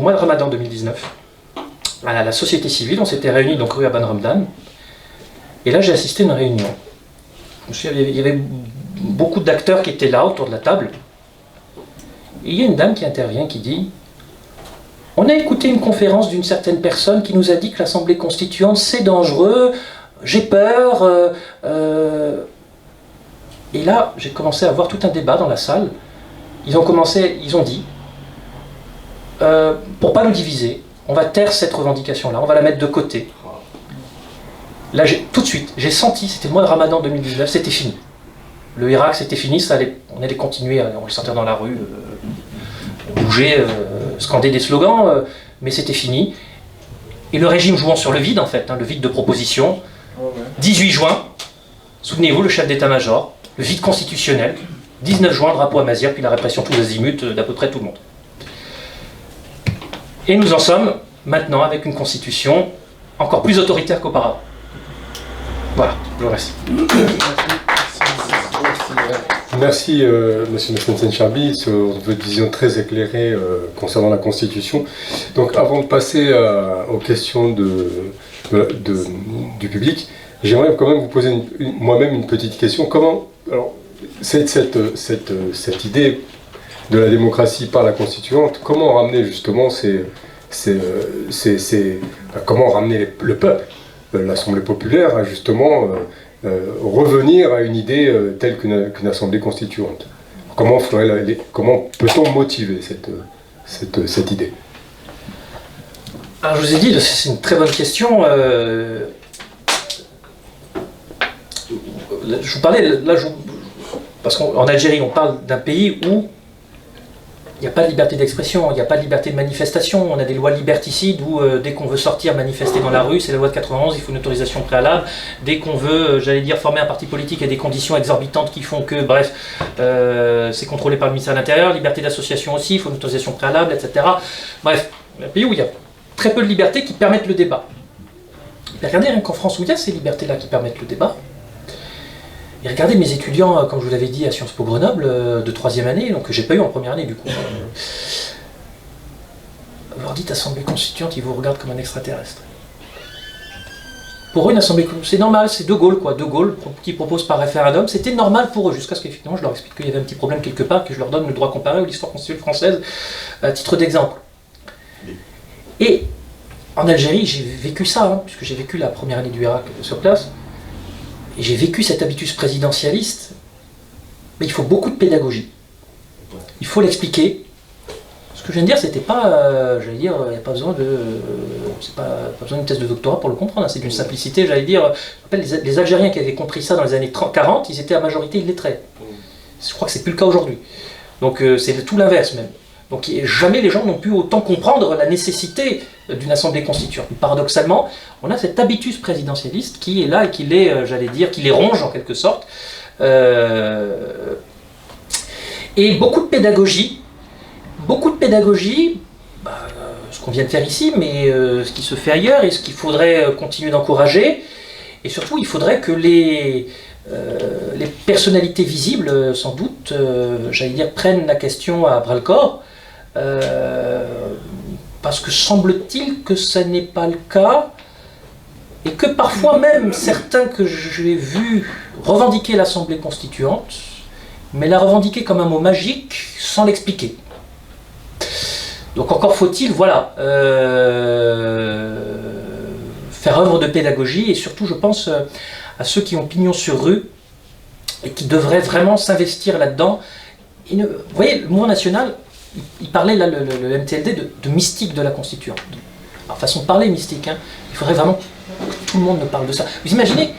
mois de Ramadan 2019, à la société civile, on s'était réunis donc rue Aban Ramdan, et là j'ai assisté à une réunion. Il y avait beaucoup d'acteurs qui étaient là autour de la table, et il y a une dame qui intervient qui dit « On a écouté une conférence d'une certaine personne qui nous a dit que l'Assemblée constituante c'est dangereux, j'ai peur. » Et là j'ai commencé à voir tout un débat dans la salle. Ils ont dit pour pas nous diviser, on va taire cette revendication-là, on va la mettre de côté. Là, tout de suite, j'ai senti, c'était le mois de Ramadan 2019, c'était fini. Le Irak, c'était fini, on allait continuer, on allait sortir dans la rue, bouger, scander des slogans, mais c'était fini. Et le régime jouant sur le vide, en fait, le vide de proposition. 18 juin, souvenez-vous, le chef d'état-major, le vide constitutionnel. 19 juin, drapeau à Mazir, puis la répression tous azimuts d'à peu près tout le monde. Et nous en sommes maintenant avec une constitution encore plus autoritaire qu'auparavant. Voilà, je vous remercie. Merci, monsieur Messensen-Charby, sur votre vision très éclairée concernant la Constitution. Donc, avant de passer aux questions du public, j'aimerais quand même vous poser moi-même une petite question. Comment, alors, cette idée de la démocratie par la Constituante, comment ramener justement comment ramener le peuple, l'Assemblée populaire, à justement revenir à une idée telle qu'une Assemblée constituante? Comment peut-on motiver cette idée? Alors je vous ai dit, c'est une très bonne question. Je vous parlais, là, parce qu'en Algérie, on parle d'un pays où il n'y a pas de liberté d'expression, il n'y a pas de liberté de manifestation, on a des lois liberticides où dès qu'on veut sortir manifester dans la rue, c'est la loi de 91, il faut une autorisation préalable. Dès qu'on veut, former un parti politique, il y a des conditions exorbitantes qui font que, bref, c'est contrôlé par le ministère de l'Intérieur, liberté d'association aussi, il faut une autorisation préalable, etc. Bref, un pays où il y a très peu de libertés qui permettent le débat. Mais regardez, rien qu'en France où il y a ces libertés-là qui permettent le débat, et regardez mes étudiants, comme je vous l'avais dit, à Sciences Po Grenoble, de 3e année, donc que j'ai pas eu en première année du coup. Vous leur dites Assemblée constituante, ils vous regardent comme un extraterrestre. Pour eux, une Assemblée constituante, c'est normal, c'est De Gaulle, quoi. De Gaulle qui propose par référendum, c'était normal pour eux, jusqu'à ce qu'effectivement je leur explique qu'il y avait un petit problème quelque part, que je leur donne le droit comparé ou l'histoire constitutionnelle française, à titre d'exemple. Et en Algérie, j'ai vécu ça, puisque j'ai vécu la première année du Irak sur place. Et j'ai vécu cet habitus présidentialiste, mais il faut beaucoup de pédagogie. Il faut l'expliquer. Ce que je viens de dire, c'était pas, j'allais dire, il n'y a pas besoin de, pas besoin d'une thèse de doctorat pour le comprendre, c'est d'une simplicité, j'allais dire. Je rappelle, les Algériens qui avaient compris ça dans les années 40, ils étaient à majorité illettrés. Je crois que c'est plus le cas aujourd'hui. Donc c'est tout l'inverse même. Donc jamais les gens n'ont pu autant comprendre la nécessité d'une assemblée constituante. Paradoxalement, on a cet habitus présidentialiste qui est là et qui les, j'allais dire, qui les ronge en quelque sorte. Et beaucoup de pédagogie, ce qu'on vient de faire ici, mais ce qui se fait ailleurs et ce qu'il faudrait continuer d'encourager. Et surtout, il faudrait que les personnalités visibles, sans doute, j'allais dire, prennent la question à bras-le-corps. Parce que semble-t-il que ça n'est pas le cas, et que parfois même certains que j'ai vus revendiquer l'Assemblée constituante, mais la revendiquer comme un mot magique sans l'expliquer. Donc encore faut-il, voilà, faire œuvre de pédagogie, et surtout je pense à ceux qui ont pignon sur rue, et qui devraient vraiment s'investir là-dedans. Vous voyez, le mouvement national, il parlait là, le MTLD, de mystique de la Constituante. Alors, façon de parler mystique, il faudrait vraiment que tout le monde me parle de ça. Vous imaginez,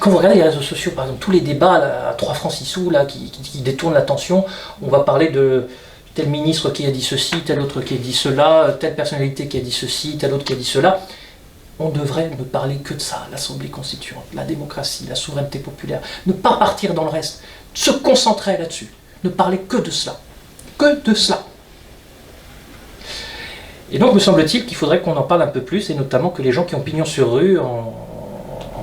quand vous regardez les réseaux sociaux, par exemple, tous les débats là, à 3 francs 6 sous là, qui détournent l'attention, on va parler de tel ministre qui a dit ceci, tel autre qui a dit cela, telle personnalité qui a dit ceci, tel autre qui a dit cela. On devrait ne parler que de ça, l'Assemblée constituante, la démocratie, la souveraineté populaire. Ne pas partir dans le reste, se concentrer là-dessus, ne parler que de cela. Que de cela. Et donc me semble-t-il qu'il faudrait qu'on en parle un peu plus, et notamment que les gens qui ont pignon sur rue en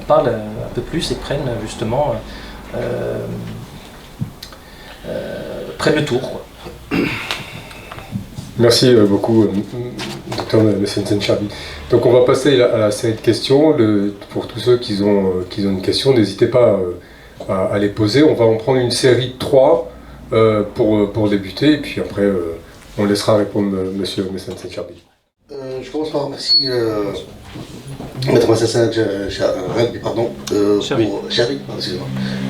parlent un peu plus et prennent justement prennent le tour, quoi. Merci beaucoup, Dr Messensen-Charby. Donc on va passer à la série de questions. Pour tous ceux qui ont une question, n'hésitez pas à les poser. On va en prendre une série de 3 pour débuter, et puis après on laissera répondre Monsieur Messensen-Charby. Je commence par remercier Maître Messensen-Charby,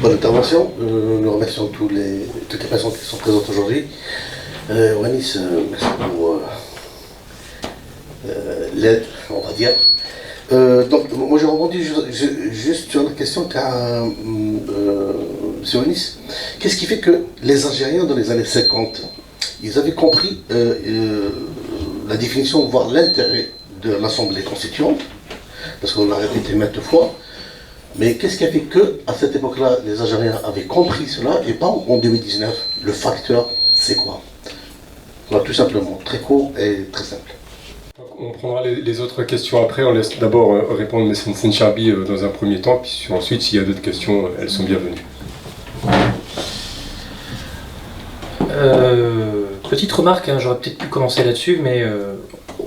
pour l'intervention. Nous remercions toutes les personnes qui sont présentes aujourd'hui. Wanis, merci pour l'aide, on va dire. Donc, moi je rebondis juste sur la question qu'a M. Wanis. Qu'est-ce qui fait que les Algériens dans les années 50, ils avaient compris la définition, voire l'intérêt de l'Assemblée constituante, parce qu'on l'a répété maintes fois, mais qu'est-ce qui a fait que, à cette époque-là, les Algériens avaient compris cela, et pas en 2019? Le facteur, c'est quoi? Voilà, tout simplement, très court et très simple. On prendra les autres questions après. On laisse d'abord répondre Messensen-Charby dans un premier temps, puis ensuite, s'il y a d'autres questions, elles sont bienvenues. Petite remarque, hein, j'aurais peut-être pu commencer là-dessus, mais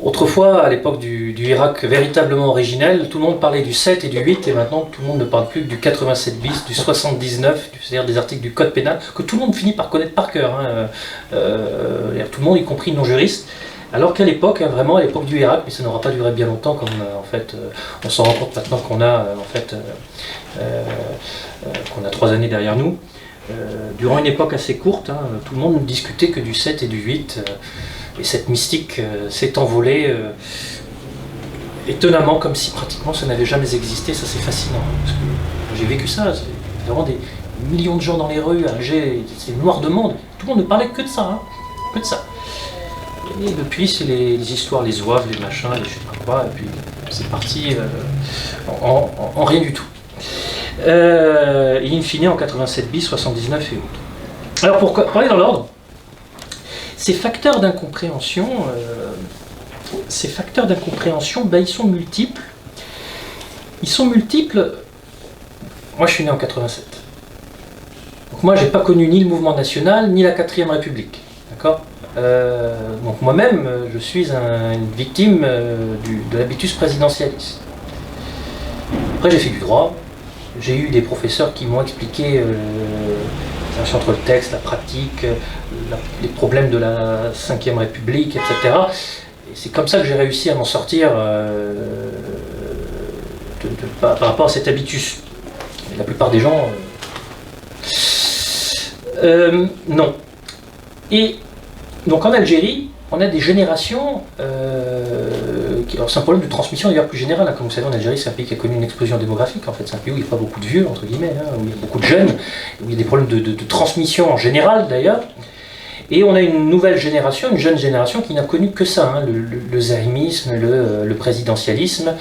autrefois, à l'époque du Irak véritablement originel, tout le monde parlait du 7 et du 8, et maintenant tout le monde ne parle plus que du 87 bis, du 79, c'est-à-dire des articles du code pénal, que tout le monde finit par connaître par cœur, hein, tout le monde, y compris non-juristes, alors qu'à l'époque, hein, vraiment à l'époque du Irak, mais ça n'aura pas duré bien longtemps, comme en fait, on s'en rend compte maintenant qu'on a, qu'on a 3 années derrière nous. Durant une époque assez courte, hein, tout le monde ne discutait que du 7 et du 8, et cette mystique s'est envolée étonnamment, comme si pratiquement ça n'avait jamais existé. Ça, c'est fascinant, hein, parce que j'ai vécu ça, c'est vraiment des millions de gens dans les rues, à Alger, c'est noir de monde, tout le monde ne parlait que de ça, hein, que de ça. Et depuis, c'est les histoires, les zouaves, les machins, les je sais pas quoi, et puis c'est parti en rien du tout. Et in fine en 87 bis, 79 et autres. Alors pour aller dans l'ordre, ces facteurs d'incompréhension, ben, ils sont multiples. Ils sont multiples. Moi je suis né en 87. Donc moi j'ai pas connu ni le mouvement national, ni la 4ème République. D'accord ? Donc moi-même, je suis une victime de l'habitus présidentialiste. Après j'ai fait du droit. J'ai eu des professeurs qui m'ont expliqué entre le texte, la pratique, les problèmes de la 5ème République, etc. Et c'est comme ça que j'ai réussi à m'en sortir par rapport à cet habitus. Et la plupart des gens, non. Et donc en Algérie, on a des générations, c'est un problème de transmission d'ailleurs plus général, hein. Comme vous savez, en Algérie, c'est un pays qui a connu une explosion démographique, en fait, c'est un pays où il n'y a pas beaucoup de vieux, entre guillemets, hein, où il y a beaucoup de jeunes, où il y a des problèmes de transmission en général d'ailleurs, et on a une nouvelle génération, une jeune génération qui n'a connu que ça, hein, le zaimisme, le présidentialisme,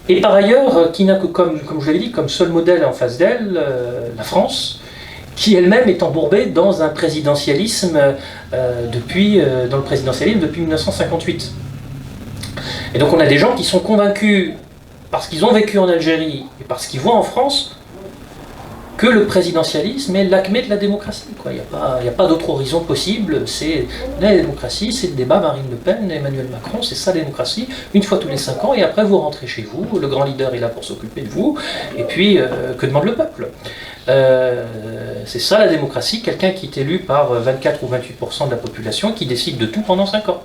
et par ailleurs, qui n'a que, comme je l'avais dit, comme seul modèle en face d'elle, la France, qui elle-même est embourbée dans un présidentialisme depuis 1958. Et donc on a des gens qui sont convaincus, parce qu'ils ont vécu en Algérie et parce qu'ils voient en France, que le présidentialisme est l'acmé de la démocratie. Il n'y a pas d'autre horizon possible, c'est la démocratie, c'est le débat Marine Le Pen, Emmanuel Macron, c'est ça la démocratie, une fois tous les 5 ans, et après vous rentrez chez vous, le grand leader est là pour s'occuper de vous, et puis que demande le peuple? C'est ça la démocratie, quelqu'un qui est élu par 24 ou 28% de la population, qui décide de tout pendant 5 ans.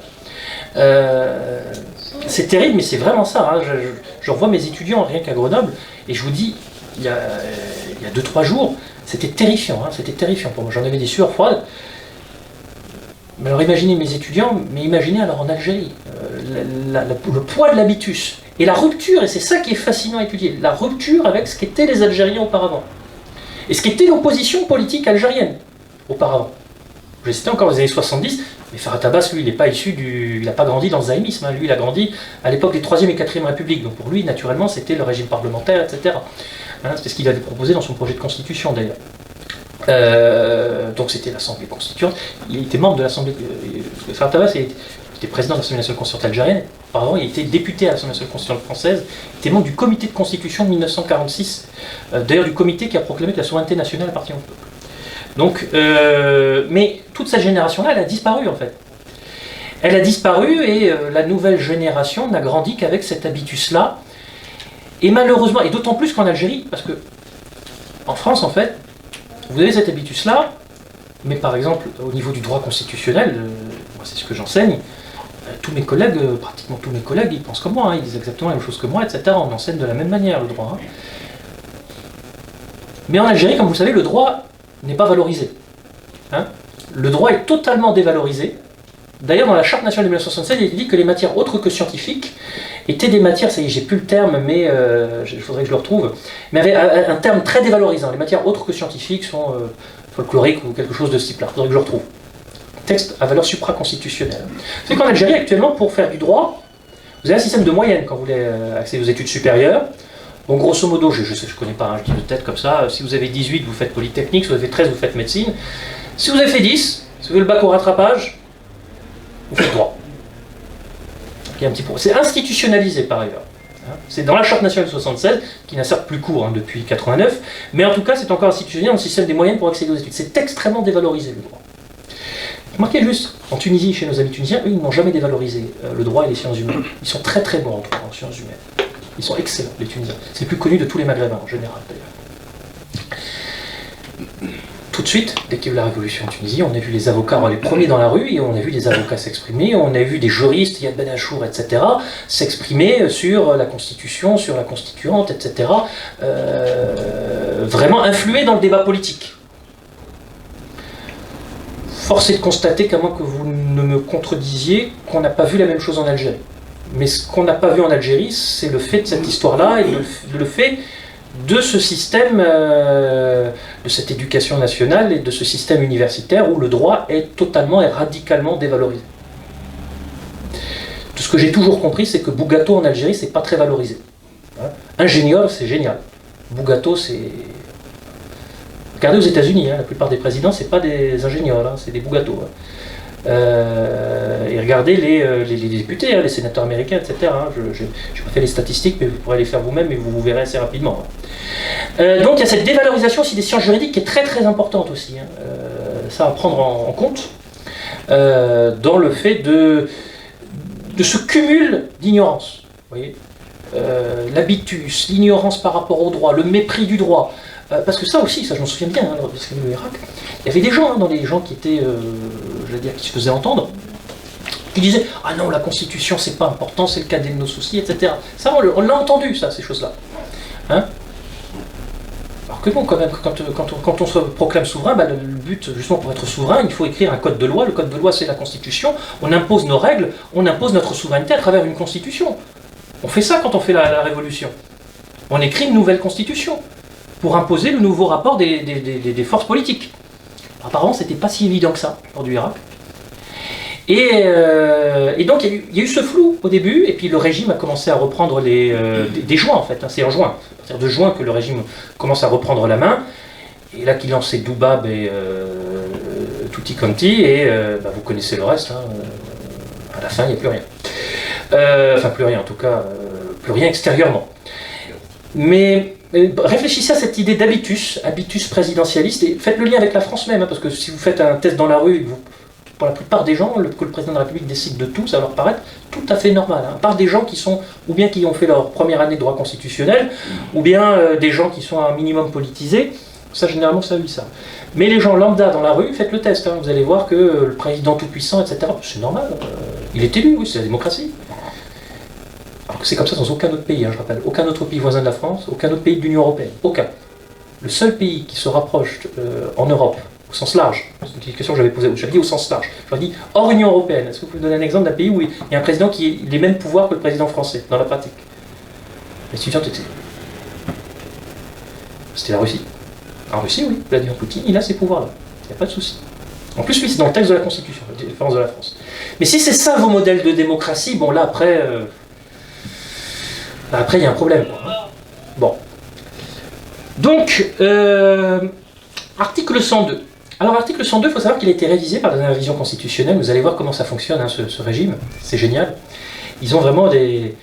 C'est terrible, mais c'est vraiment ça, hein. Je revois mes étudiants rien qu'à Grenoble, et je vous dis, il y a 2-3 jours, c'était terrifiant, hein, c'était terrifiant pour moi, j'en avais des sueurs froides. Mais alors imaginez mes étudiants, mais imaginez alors en Algérie, le poids de l'habitus, et la rupture, et c'est ça qui est fascinant à étudier, la rupture avec ce qu'étaient les Algériens auparavant, et ce qu'était l'opposition politique algérienne auparavant. C'était encore les années 70, mais Farhat Abbas, lui, il n'est pas issu il n'a pas grandi dans le zaïmisme, hein. Lui, il a grandi à l'époque des 3ème et 4ème Républiques, donc pour lui, naturellement, c'était le régime parlementaire, etc. Hein, c'est ce qu'il avait proposé dans son projet de constitution, d'ailleurs. Donc c'était l'Assemblée constituante, il était membre de l'Assemblée... Farhat Abbas, il était président de l'Assemblée nationale constituante algérienne, auparavant, il était député à l'Assemblée nationale constituante française, il était membre du comité de constitution de 1946, d'ailleurs du comité qui a proclamé que la souveraineté nationale appartient au peuple. Donc, mais toute cette génération-là, elle a disparu en fait. Elle a disparu et la nouvelle génération n'a grandi qu'avec cet habitus-là. Et malheureusement, et d'autant plus qu'en Algérie, parce que en France en fait, vous avez cet habitus-là, mais par exemple au niveau du droit constitutionnel, moi c'est ce que j'enseigne, tous mes collègues, pratiquement tous mes collègues, ils pensent comme moi, ils disent exactement la même chose que moi, etc. On enseigne de la même manière le droit. Mais en Algérie, comme vous le savez, le droit n'est pas valorisé. Le droit est totalement dévalorisé. D'ailleurs, dans la Charte nationale de 1976, il est dit que les matières autres que scientifiques étaient des matières, ça y est, j'ai plus le terme, mais il faudrait que je le retrouve, mais avait un terme très dévalorisant. Les matières autres que scientifiques sont folkloriques ou quelque chose de ce type-là. Il faudrait que je le retrouve. Texte à valeur supraconstitutionnelle. C'est qu'en Algérie, actuellement, pour faire du droit, vous avez un système de moyenne quand vous voulez accéder aux études supérieures. Donc, grosso modo, je ne connais pas, je dis de tête comme ça, si vous avez 18, vous faites Polytechnique, si vous avez 13, vous faites médecine. Si vous avez fait 10, si vous avez le bac au rattrapage, vous faites droit. Il y a un petit point. C'est institutionnalisé par ailleurs. C'est dans la Charte nationale de 76, qui n'a certes plus cours depuis 89, mais en tout cas, c'est encore institutionnalisé dans le système des moyennes pour accéder aux études. C'est extrêmement dévalorisé le droit. Remarquez juste, en Tunisie, chez nos amis tunisiens, eux, ils n'ont jamais dévalorisé le droit et les sciences humaines. Ils sont très très bons en droit, en sciences humaines. Ils sont excellents, les Tunisiens. C'est le plus connu de tous les Maghrébins, en général, d'ailleurs. Tout de suite, dès qu'il y a eu la révolution en Tunisie, on a vu les avocats, les premiers dans la rue, et on a vu des avocats s'exprimer, on a vu des juristes, Yad Ben Achour, etc., s'exprimer sur la Constitution, sur la Constituante, etc., vraiment influer dans le débat politique. Force est de constater, qu'à moins que vous ne me contredisiez, qu'on n'a pas vu la même chose en Algérie. Mais ce qu'on n'a pas vu en Algérie, c'est le fait de cette histoire-là et le fait de ce système, de cette éducation nationale et de ce système universitaire où le droit est totalement et radicalement dévalorisé. Tout ce que j'ai toujours compris, c'est que Bougato en Algérie, c'est pas très valorisé. Ingénieur, c'est génial. Bougato, c'est... Regardez aux États-Unis, la plupart des présidents, c'est pas des ingénieurs, c'est des Bougato. Et regardez les députés, les sénateurs américains, etc. Je n'ai pas fait les statistiques, mais vous pourrez les faire vous-même et vous verrez assez rapidement. Donc il y a cette dévalorisation aussi des sciences juridiques qui est très très importante aussi. Ça à prendre en compte dans le fait de ce cumul d'ignorance. Vous voyez, l'habitus, l'ignorance par rapport au droit, le mépris du droit. Parce que ça aussi, ça je m'en souviens bien, lors de ce Irak, il y avait des gens, dans les gens qui étaient, qui se faisaient entendre, qui disaient « Ah non, la Constitution, c'est pas important, c'est le cadet de nos soucis, etc. » Ça, on l'a entendu, ça, ces choses-là. Alors que bon, quand même, quand on se proclame souverain, le but, justement, pour être souverain, il faut écrire un code de loi. Le code de loi, c'est la Constitution. On impose nos règles, on impose notre souveraineté à travers une Constitution. On fait ça quand on fait la Révolution. On écrit une nouvelle Constitution pour imposer le nouveau rapport des forces politiques. Apparemment, c'était pas si évident que ça, lors du Irak. Et donc, il y a eu ce flou au début, et puis le régime a commencé à reprendre des juin, en fait. C'est en juin, à partir de juin que le régime commence à reprendre la main, et là qu'il lance ses Doubab et Tutti Quanti, et vous connaissez le reste, à la fin, il n'y a plus rien. Enfin, plus rien, en tout cas, plus rien extérieurement. Mais réfléchissez à cette idée d'habitus, habitus présidentialiste, et faites le lien avec la France même, parce que si vous faites un test dans la rue, pour la plupart des gens, que le président de la République décide de tout, ça va leur paraître tout à fait normal. À part des gens qui sont, ou bien qui ont fait leur première année de droit constitutionnel, ou bien des gens qui sont un minimum politisés, ça généralement ça oui ça. Mais les gens lambda dans la rue, faites le test, vous allez voir que le président tout-puissant, etc., c'est normal, il est élu, oui, c'est la démocratie. Alors que c'est comme ça dans aucun autre pays, je rappelle. Aucun autre pays voisin de la France, aucun autre pays de l'Union Européenne. Aucun. Le seul pays qui se rapproche en Europe, au sens large, c'est une question que j'avais posée, j'avais dit au sens large, j'avais dit hors Union Européenne. Est-ce que vous pouvez me donner un exemple d'un pays où il y a un président qui a les mêmes pouvoirs que le président français, dans la pratique? L'institution était... C'était la Russie. En Russie, oui, Vladimir Poutine, il a ces pouvoirs-là. Il n'y a pas de souci. En plus, lui, c'est dans le texte de la Constitution, la différence de la France. Mais si c'est ça vos modèles de démocratie, bon là après... Après, il y a un problème. Bon. Donc, article 102. Alors, article 102, il faut savoir qu'il a été révisé par la dernière révision constitutionnelle. Vous allez voir comment ça fonctionne, ce régime. C'est génial. Ils ont vraiment des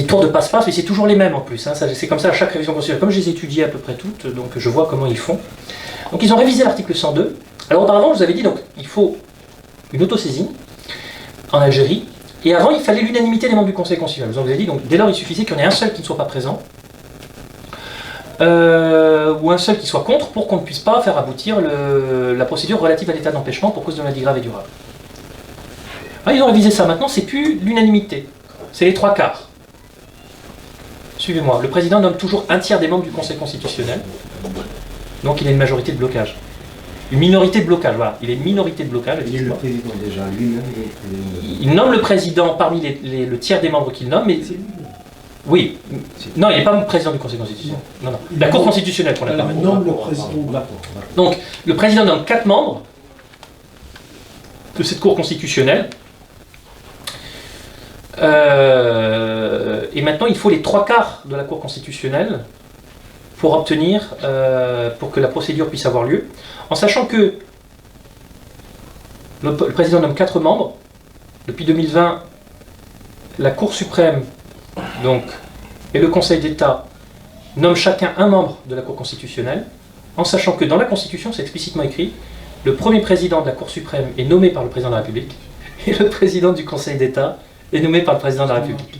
tours de passe-passe, mais c'est toujours les mêmes en plus. C'est comme ça à chaque révision constitutionnelle. Comme je les ai étudiées à peu près toutes, donc je vois comment ils font. Donc ils ont révisé l'article 102. Alors auparavant, je vous avais dit, donc, il faut une autosaisine en Algérie, et avant, il fallait l'unanimité des membres du Conseil constitutionnel. Je vous avais dit, donc, dès lors, il suffisait qu'il y en ait un seul qui ne soit pas présent, ou un seul qui soit contre, pour qu'on ne puisse pas faire aboutir la procédure relative à l'état d'empêchement pour cause de maladie grave et durable. Alors, ils ont révisé ça. Maintenant, c'est plus l'unanimité, c'est les 3/4. Suivez-moi. Le président nomme toujours un tiers des membres du Conseil constitutionnel, donc il a une majorité de blocage. Une minorité de blocage, voilà. Il a une minorité de blocage. Il est le président déjà, lui-même. Il nomme le président parmi le tiers des membres qu'il nomme, mais... Oui. Non, il n'est pas président du Conseil constitutionnel. Non, non. La Cour constitutionnelle qu'on a parlé. Il nomme le président. Donc, le président nomme 4 membres de cette Cour constitutionnelle. Et maintenant, il faut les 3/4 de la Cour constitutionnelle pour obtenir, pour que la procédure puisse avoir lieu, en sachant que le président nomme 4 membres. Depuis 2020, la Cour suprême donc, et le Conseil d'État nomment chacun un membre de la Cour constitutionnelle, en sachant que dans la Constitution, c'est explicitement écrit, le premier président de la Cour suprême est nommé par le président de la République, et le président du Conseil d'État est nommé par le président de la République.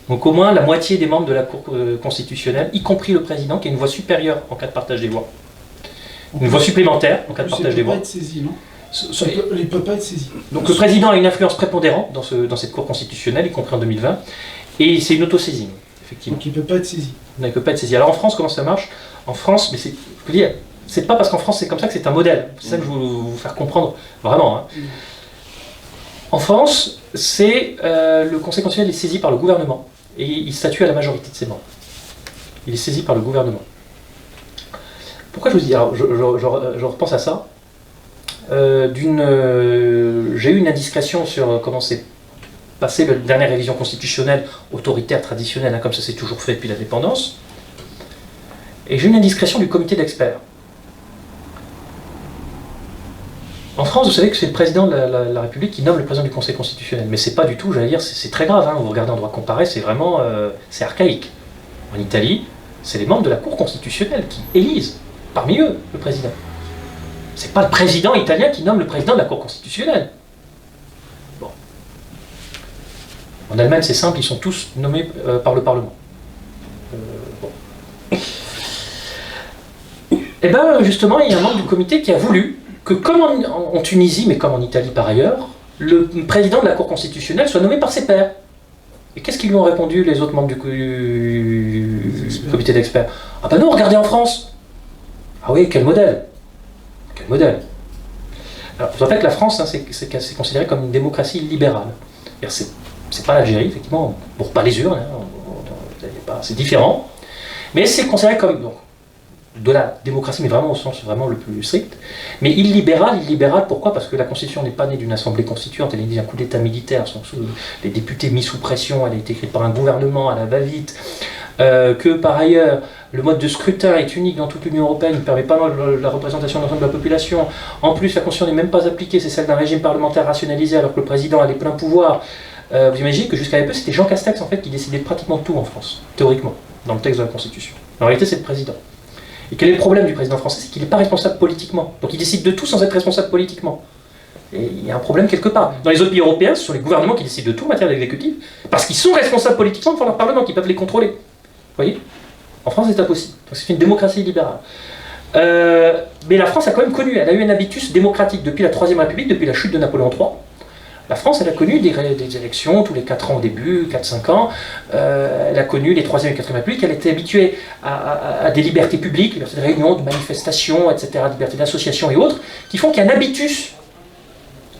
Donc au moins la moitié des membres de la Cour constitutionnelle, y compris le président, qui a une voix supérieure en cas de partage des voix. Une voix supplémentaire en cas de partage des voix. Il ne peut pas être saisi, non ? Il ne peut pas être saisi. Donc le président a une influence prépondérante dans cette Cour constitutionnelle, y compris en 2020, et c'est une autosaisine, effectivement. Donc il ne peut pas être saisi. Non, il ne peut pas être saisi. Alors en France, comment ça marche? En France, mais c'est pas parce qu'en France c'est comme ça que c'est un modèle. C'est ça que je veux vous faire comprendre, vraiment. Hein. En France, le Conseil constitutionnel est saisi par le gouvernement, et il statue à la majorité de ses membres. Il est saisi par le gouvernement. Pourquoi je vous dis? Alors, je repense à ça. J'ai eu une indiscrétion sur comment s'est passée la dernière révision constitutionnelle autoritaire traditionnelle, hein, comme ça s'est toujours fait depuis l'indépendance. Et j'ai eu une indiscrétion du comité d'experts. En France, vous savez que c'est le président de la République qui nomme le président du Conseil constitutionnel. Mais c'est pas du tout, j'allais dire, c'est très grave. Hein, vous regardez en droit comparé, c'est vraiment c'est archaïque. En Italie, c'est les membres de la Cour constitutionnelle qui élisent, parmi eux, le président. C'est pas le président italien qui nomme le président de la Cour constitutionnelle. Bon. En Allemagne, c'est simple, ils sont tous nommés par le Parlement. Bon. Et bien, justement, il y a un membre du comité qui a voulu que, comme en Tunisie, mais comme en Italie par ailleurs, le président de la Cour constitutionnelle soit nommé par ses pairs. Et qu'est-ce qu'ils lui ont répondu, les autres membres du comité d'experts? Ah ben non, regardez en France. Ah oui, quel modèle. Quel modèle. Alors, en fait, la France, hein, c'est considéré comme une démocratie libérale. C'est pas l'Algérie, effectivement, pour pas les urnes, hein, c'est différent. Mais c'est considéré comme donc, de la démocratie, mais vraiment au sens vraiment le plus strict. Mais illibéral, pourquoi? Parce que la Constitution n'est pas née d'une assemblée constituante, elle est née d'un coup d'État militaire, les députés mis sous pression, elle a été écrite par un gouvernement à la va-vite, que par ailleurs, le mode de scrutin est unique dans toute l'Union européenne, il ne permet pas la représentation de l'ensemble de la population. En plus, la Constitution n'est même pas appliquée, c'est celle d'un régime parlementaire rationalisé alors que le président a les pleins pouvoirs. Vous imaginez que jusqu'à peu, c'était Jean Castex en fait, qui décidait de pratiquement tout en France, théoriquement, dans le texte de la Constitution. En réalité, c'est le président. Et quel est le problème du président français? C'est qu'il n'est pas responsable politiquement. Donc il décide de tout sans être responsable politiquement. Et il y a un problème quelque part. Dans les autres pays européens, ce sont les gouvernements qui décident de tout en matière d'exécutif, parce qu'ils sont responsables politiquement devant leur parlement, qui peuvent les contrôler. Vous voyez? En France, c'est impossible. Donc c'est une démocratie libérale. Mais la France a quand même connu, elle a eu un habitus démocratique depuis la Troisième République, depuis la chute de Napoléon III. La France, elle a connu des élections tous les 4 ans au début, 4-5 ans. Elle a connu les 3e et 4e Républiques. Elle était habituée à des libertés publiques, liberté de réunion, de manifestation, etc., liberté d'association et autres, qui font qu'il y a un habitus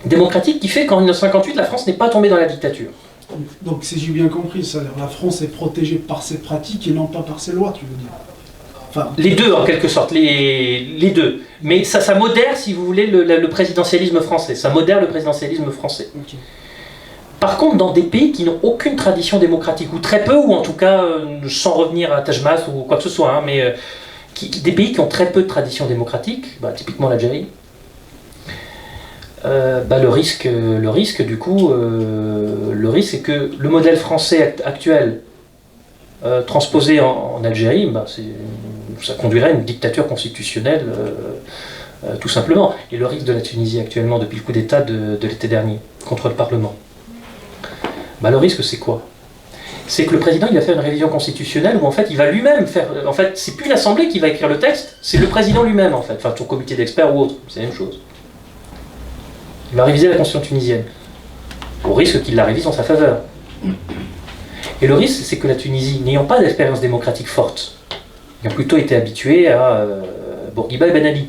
démocratique qui fait qu'en 1958, la France n'est pas tombée dans la dictature. Donc, si j'ai bien compris, ça, la France est protégée par ses pratiques et non pas par ses lois, tu veux dire? Enfin, les deux, en quelque sorte, les deux. Mais ça modère, si vous voulez, le présidentialisme français. Ça modère le présidentialisme français. okay. Par contre, dans des pays qui n'ont aucune tradition démocratique, ou très peu, ou en tout cas, sans revenir à Taj Mahal ou quoi que ce soit, hein, mais des pays qui ont très peu de tradition démocratique, typiquement l'Algérie, le risque, du coup, le risque, c'est que le modèle français actuel transposé en Algérie, ça conduirait à une dictature constitutionnelle, tout simplement. Et le risque de la Tunisie actuellement, depuis le coup d'État de l'été dernier, contre le Parlement, le risque c'est quoi? C'est que le président il va faire une révision constitutionnelle où en fait il va lui-même faire... En fait, c'est plus l'Assemblée qui va écrire le texte, c'est le président lui-même en fait, enfin son comité d'experts ou autre, c'est la même chose. Il va réviser la constitution tunisienne, au risque qu'il la révise en sa faveur. Et le risque, c'est que la Tunisie, n'ayant pas d'expérience démocratique forte, ayant plutôt été habituée à Bourguiba et Ben Ali,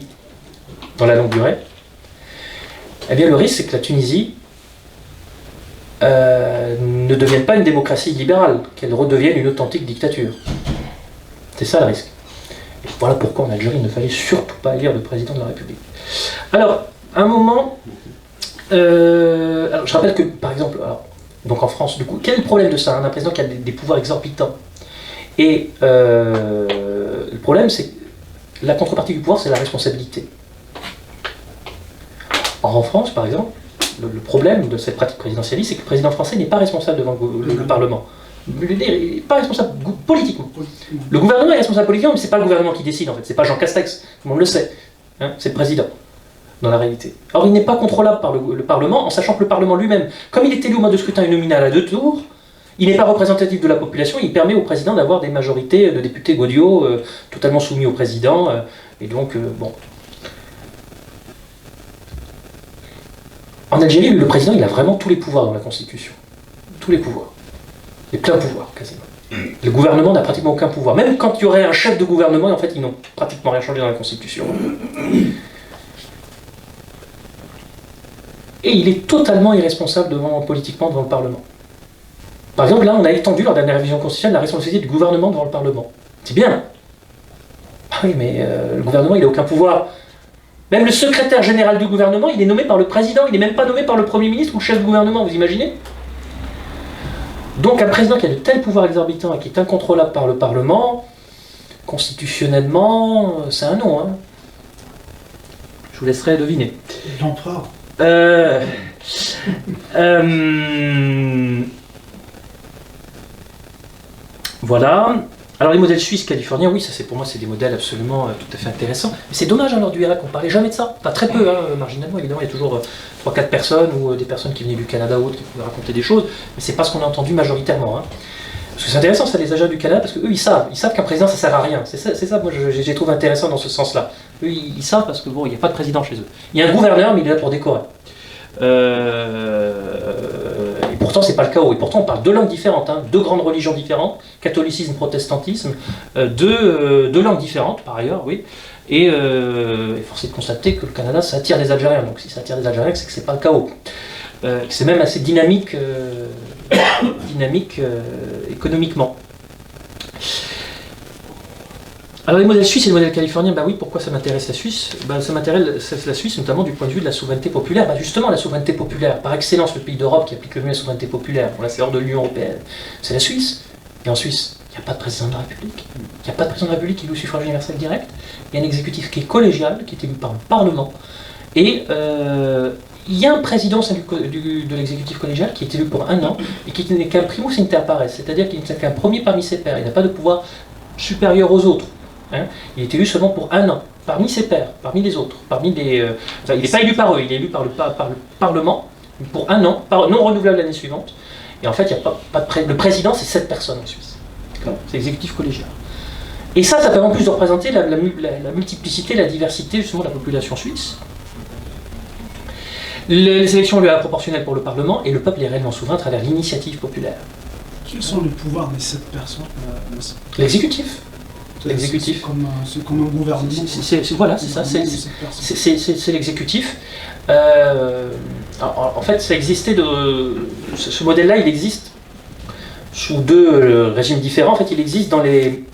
dans la longue durée, eh bien le risque, c'est que la Tunisie ne devienne pas une démocratie libérale, qu'elle redevienne une authentique dictature. C'est ça le risque. Et voilà pourquoi en Algérie, il ne fallait surtout pas élire le président de la République. Alors, à un moment... alors, je rappelle que, par exemple, donc en France, du coup, quel est le problème de ça? Un président qui a des pouvoirs exorbitants. Et le problème, c'est que la contrepartie du pouvoir, c'est la responsabilité. Or, en France, par exemple, le problème de cette pratique présidentialiste, c'est que le président français n'est pas responsable devant le Parlement. Il n'est pas responsable politiquement. Le gouvernement est responsable politiquement, mais ce n'est pas le gouvernement qui décide, en fait. C'est pas Jean Castex, tout le monde le sait. Hein, c'est le président, dans la réalité. Or, il n'est pas contrôlable par le Parlement, en sachant que le Parlement lui-même, comme il est élu au mode de scrutin uninominal à 2 tours, il n'est pas représentatif de la population, il permet au président d'avoir des majorités de députés gaudiaux totalement soumis au président, et donc, bon... En Algérie, le président, il a vraiment tous les pouvoirs dans la Constitution. Tous les pouvoirs. Et plein pouvoir, quasiment. Le gouvernement n'a pratiquement aucun pouvoir. Même quand il y aurait un chef de gouvernement, en fait, ils n'ont pratiquement rien changé dans la Constitution. Et il est totalement irresponsable politiquement devant le Parlement. Par exemple, là, on a étendu, lors de la dernière révision constitutionnelle, la responsabilité du gouvernement devant le Parlement. C'est bien. Ah oui, mais le gouvernement, il n'a aucun pouvoir. Même le secrétaire général du gouvernement, il est nommé par le président, il n'est même pas nommé par le Premier ministre ou le chef du gouvernement, vous imaginez? Donc un président qui a de tels pouvoirs exorbitants et qui est incontrôlable par le Parlement, constitutionnellement, c'est un non. Hein. Je vous laisserai deviner. L'empereur. Voilà. Alors les modèles suisses, californiens, oui, ça c'est pour moi c'est des modèles absolument tout à fait intéressants. Mais c'est dommage lors du Irak, on ne parlait jamais de ça. Enfin très peu, marginalement évidemment, il y a toujours 3-4 personnes ou des personnes qui venaient du Canada ou autres qui pouvaient raconter des choses, mais c'est pas ce qu'on a entendu majoritairement. Hein. Parce que c'est intéressant ça les agents du Canada, parce qu'eux ils savent qu'un président ça sert à rien. C'est ça moi j'ai trouvé intéressant dans ce sens-là. Eux ils savent parce que bon, il n'y a pas de président chez eux. Il y a un gouverneur mais il est là pour décorer. Et pourtant c'est pas le chaos, et pourtant on parle deux langues différentes, hein, deux grandes religions différentes, catholicisme, protestantisme, deux langues différentes par ailleurs, oui, et force est de constater que le Canada ça attire des Algériens, donc si ça attire des Algériens c'est que c'est pas le chaos, c'est même assez dynamique, économiquement. Alors les modèles suisses et les modèles californiens, bah oui, pourquoi ça m'intéresse la Suisse? Ça m'intéresse la Suisse notamment du point de vue de la souveraineté populaire. Justement, la souveraineté populaire, par excellence, le pays d'Europe qui applique le mieux la souveraineté populaire, bon là c'est hors de l'Union Européenne, c'est la Suisse. Et en Suisse, il n'y a pas de président de la République. Il n'y a pas de président de la République qui est élu au suffrage universel direct. Il y a un exécutif qui est collégial, qui est élu par le Parlement. Et il y a un président de l'exécutif collégial qui est élu pour 1 an et qui n'est qu'un primus inter pares, c'est-à-dire qu'il n'est qu'un premier parmi ses pairs. Il n'a pas de pouvoir supérieur aux autres. Hein, il est élu seulement pour 1 an, parmi ses pairs, parmi les autres, il n'est pas élu par eux, il est élu par le Parlement pour 1 an, non renouvelable l'année suivante. Et en fait, il y a pas de le président, c'est 7 personnes en Suisse. C'est l'exécutif collégial. Et ça permet en plus de représenter la multiplicité, la diversité justement de la population suisse. Les élections ont lieu à la proportionnelle pour le Parlement et le peuple est réellement souverain à travers l'initiative populaire. Quels sont les pouvoirs des 7 personnes? L'exécutif. L'exécutif. C'est comme un gouvernement. Voilà, c'est ça, c'est l'exécutif. En fait, ça existait ce modèle-là, il existe sous 2 régimes différents. En fait, il existe dans les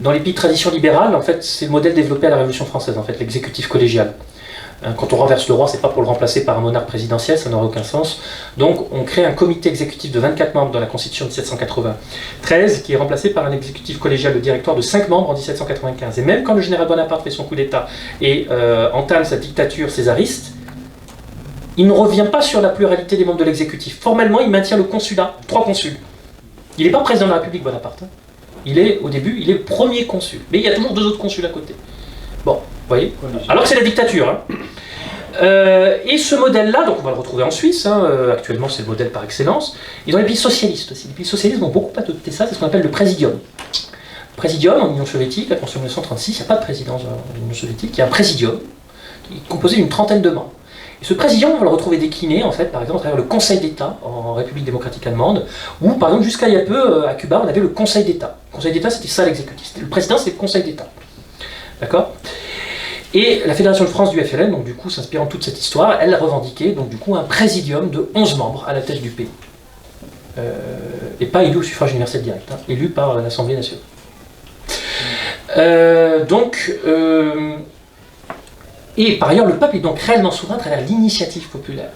pays de tradition libérale. En fait, c'est le modèle développé à la Révolution française, en fait, l'exécutif collégial. Quand on renverse le roi, c'est pas pour le remplacer par un monarque présidentiel, ça n'aurait aucun sens. Donc on crée un comité exécutif de 24 membres dans la Constitution de 1793, qui est remplacé par un exécutif collégial de directoire de 5 membres en 1795. Et même quand le général Bonaparte fait son coup d'État et entame sa dictature césariste, il ne revient pas sur la pluralité des membres de l'exécutif. Formellement, il maintient le consulat, 3 consuls. Il n'est pas président de la République, Bonaparte. Hein. Au début, il est le premier consul. Mais il y a toujours 2 autres consuls à côté. Bon, vous voyez. Alors que c'est la dictature. Hein. Et ce modèle-là, donc on va le retrouver en Suisse, hein, actuellement c'est le modèle par excellence, et dans les pays socialistes aussi. Les pays socialistes vont beaucoup adopter ça, c'est ce qu'on appelle le présidium. Présidium en Union soviétique, la Constitution de 1936, il n'y a pas de présidence en Union soviétique, il y a un présidium qui est composé d'une 30aine de membres. Et ce présidium, on va le retrouver décliné, en fait, par exemple, à travers le Conseil d'État en République démocratique allemande, ou par exemple, jusqu'à il y a peu, à Cuba, on avait le Conseil d'État. Le Conseil d'État, c'était ça l'exécutif. Le président, c'est le Conseil d'État. D'accord ? Et la Fédération de France du FLN, donc du coup, s'inspirant de toute cette histoire, elle a revendiqué, donc du coup, un présidium de 11 membres à la tête du pays. Et pas élu au suffrage universel direct, hein, élu par l'Assemblée nationale. Et par ailleurs, le peuple est donc réellement souverain à travers l'initiative populaire.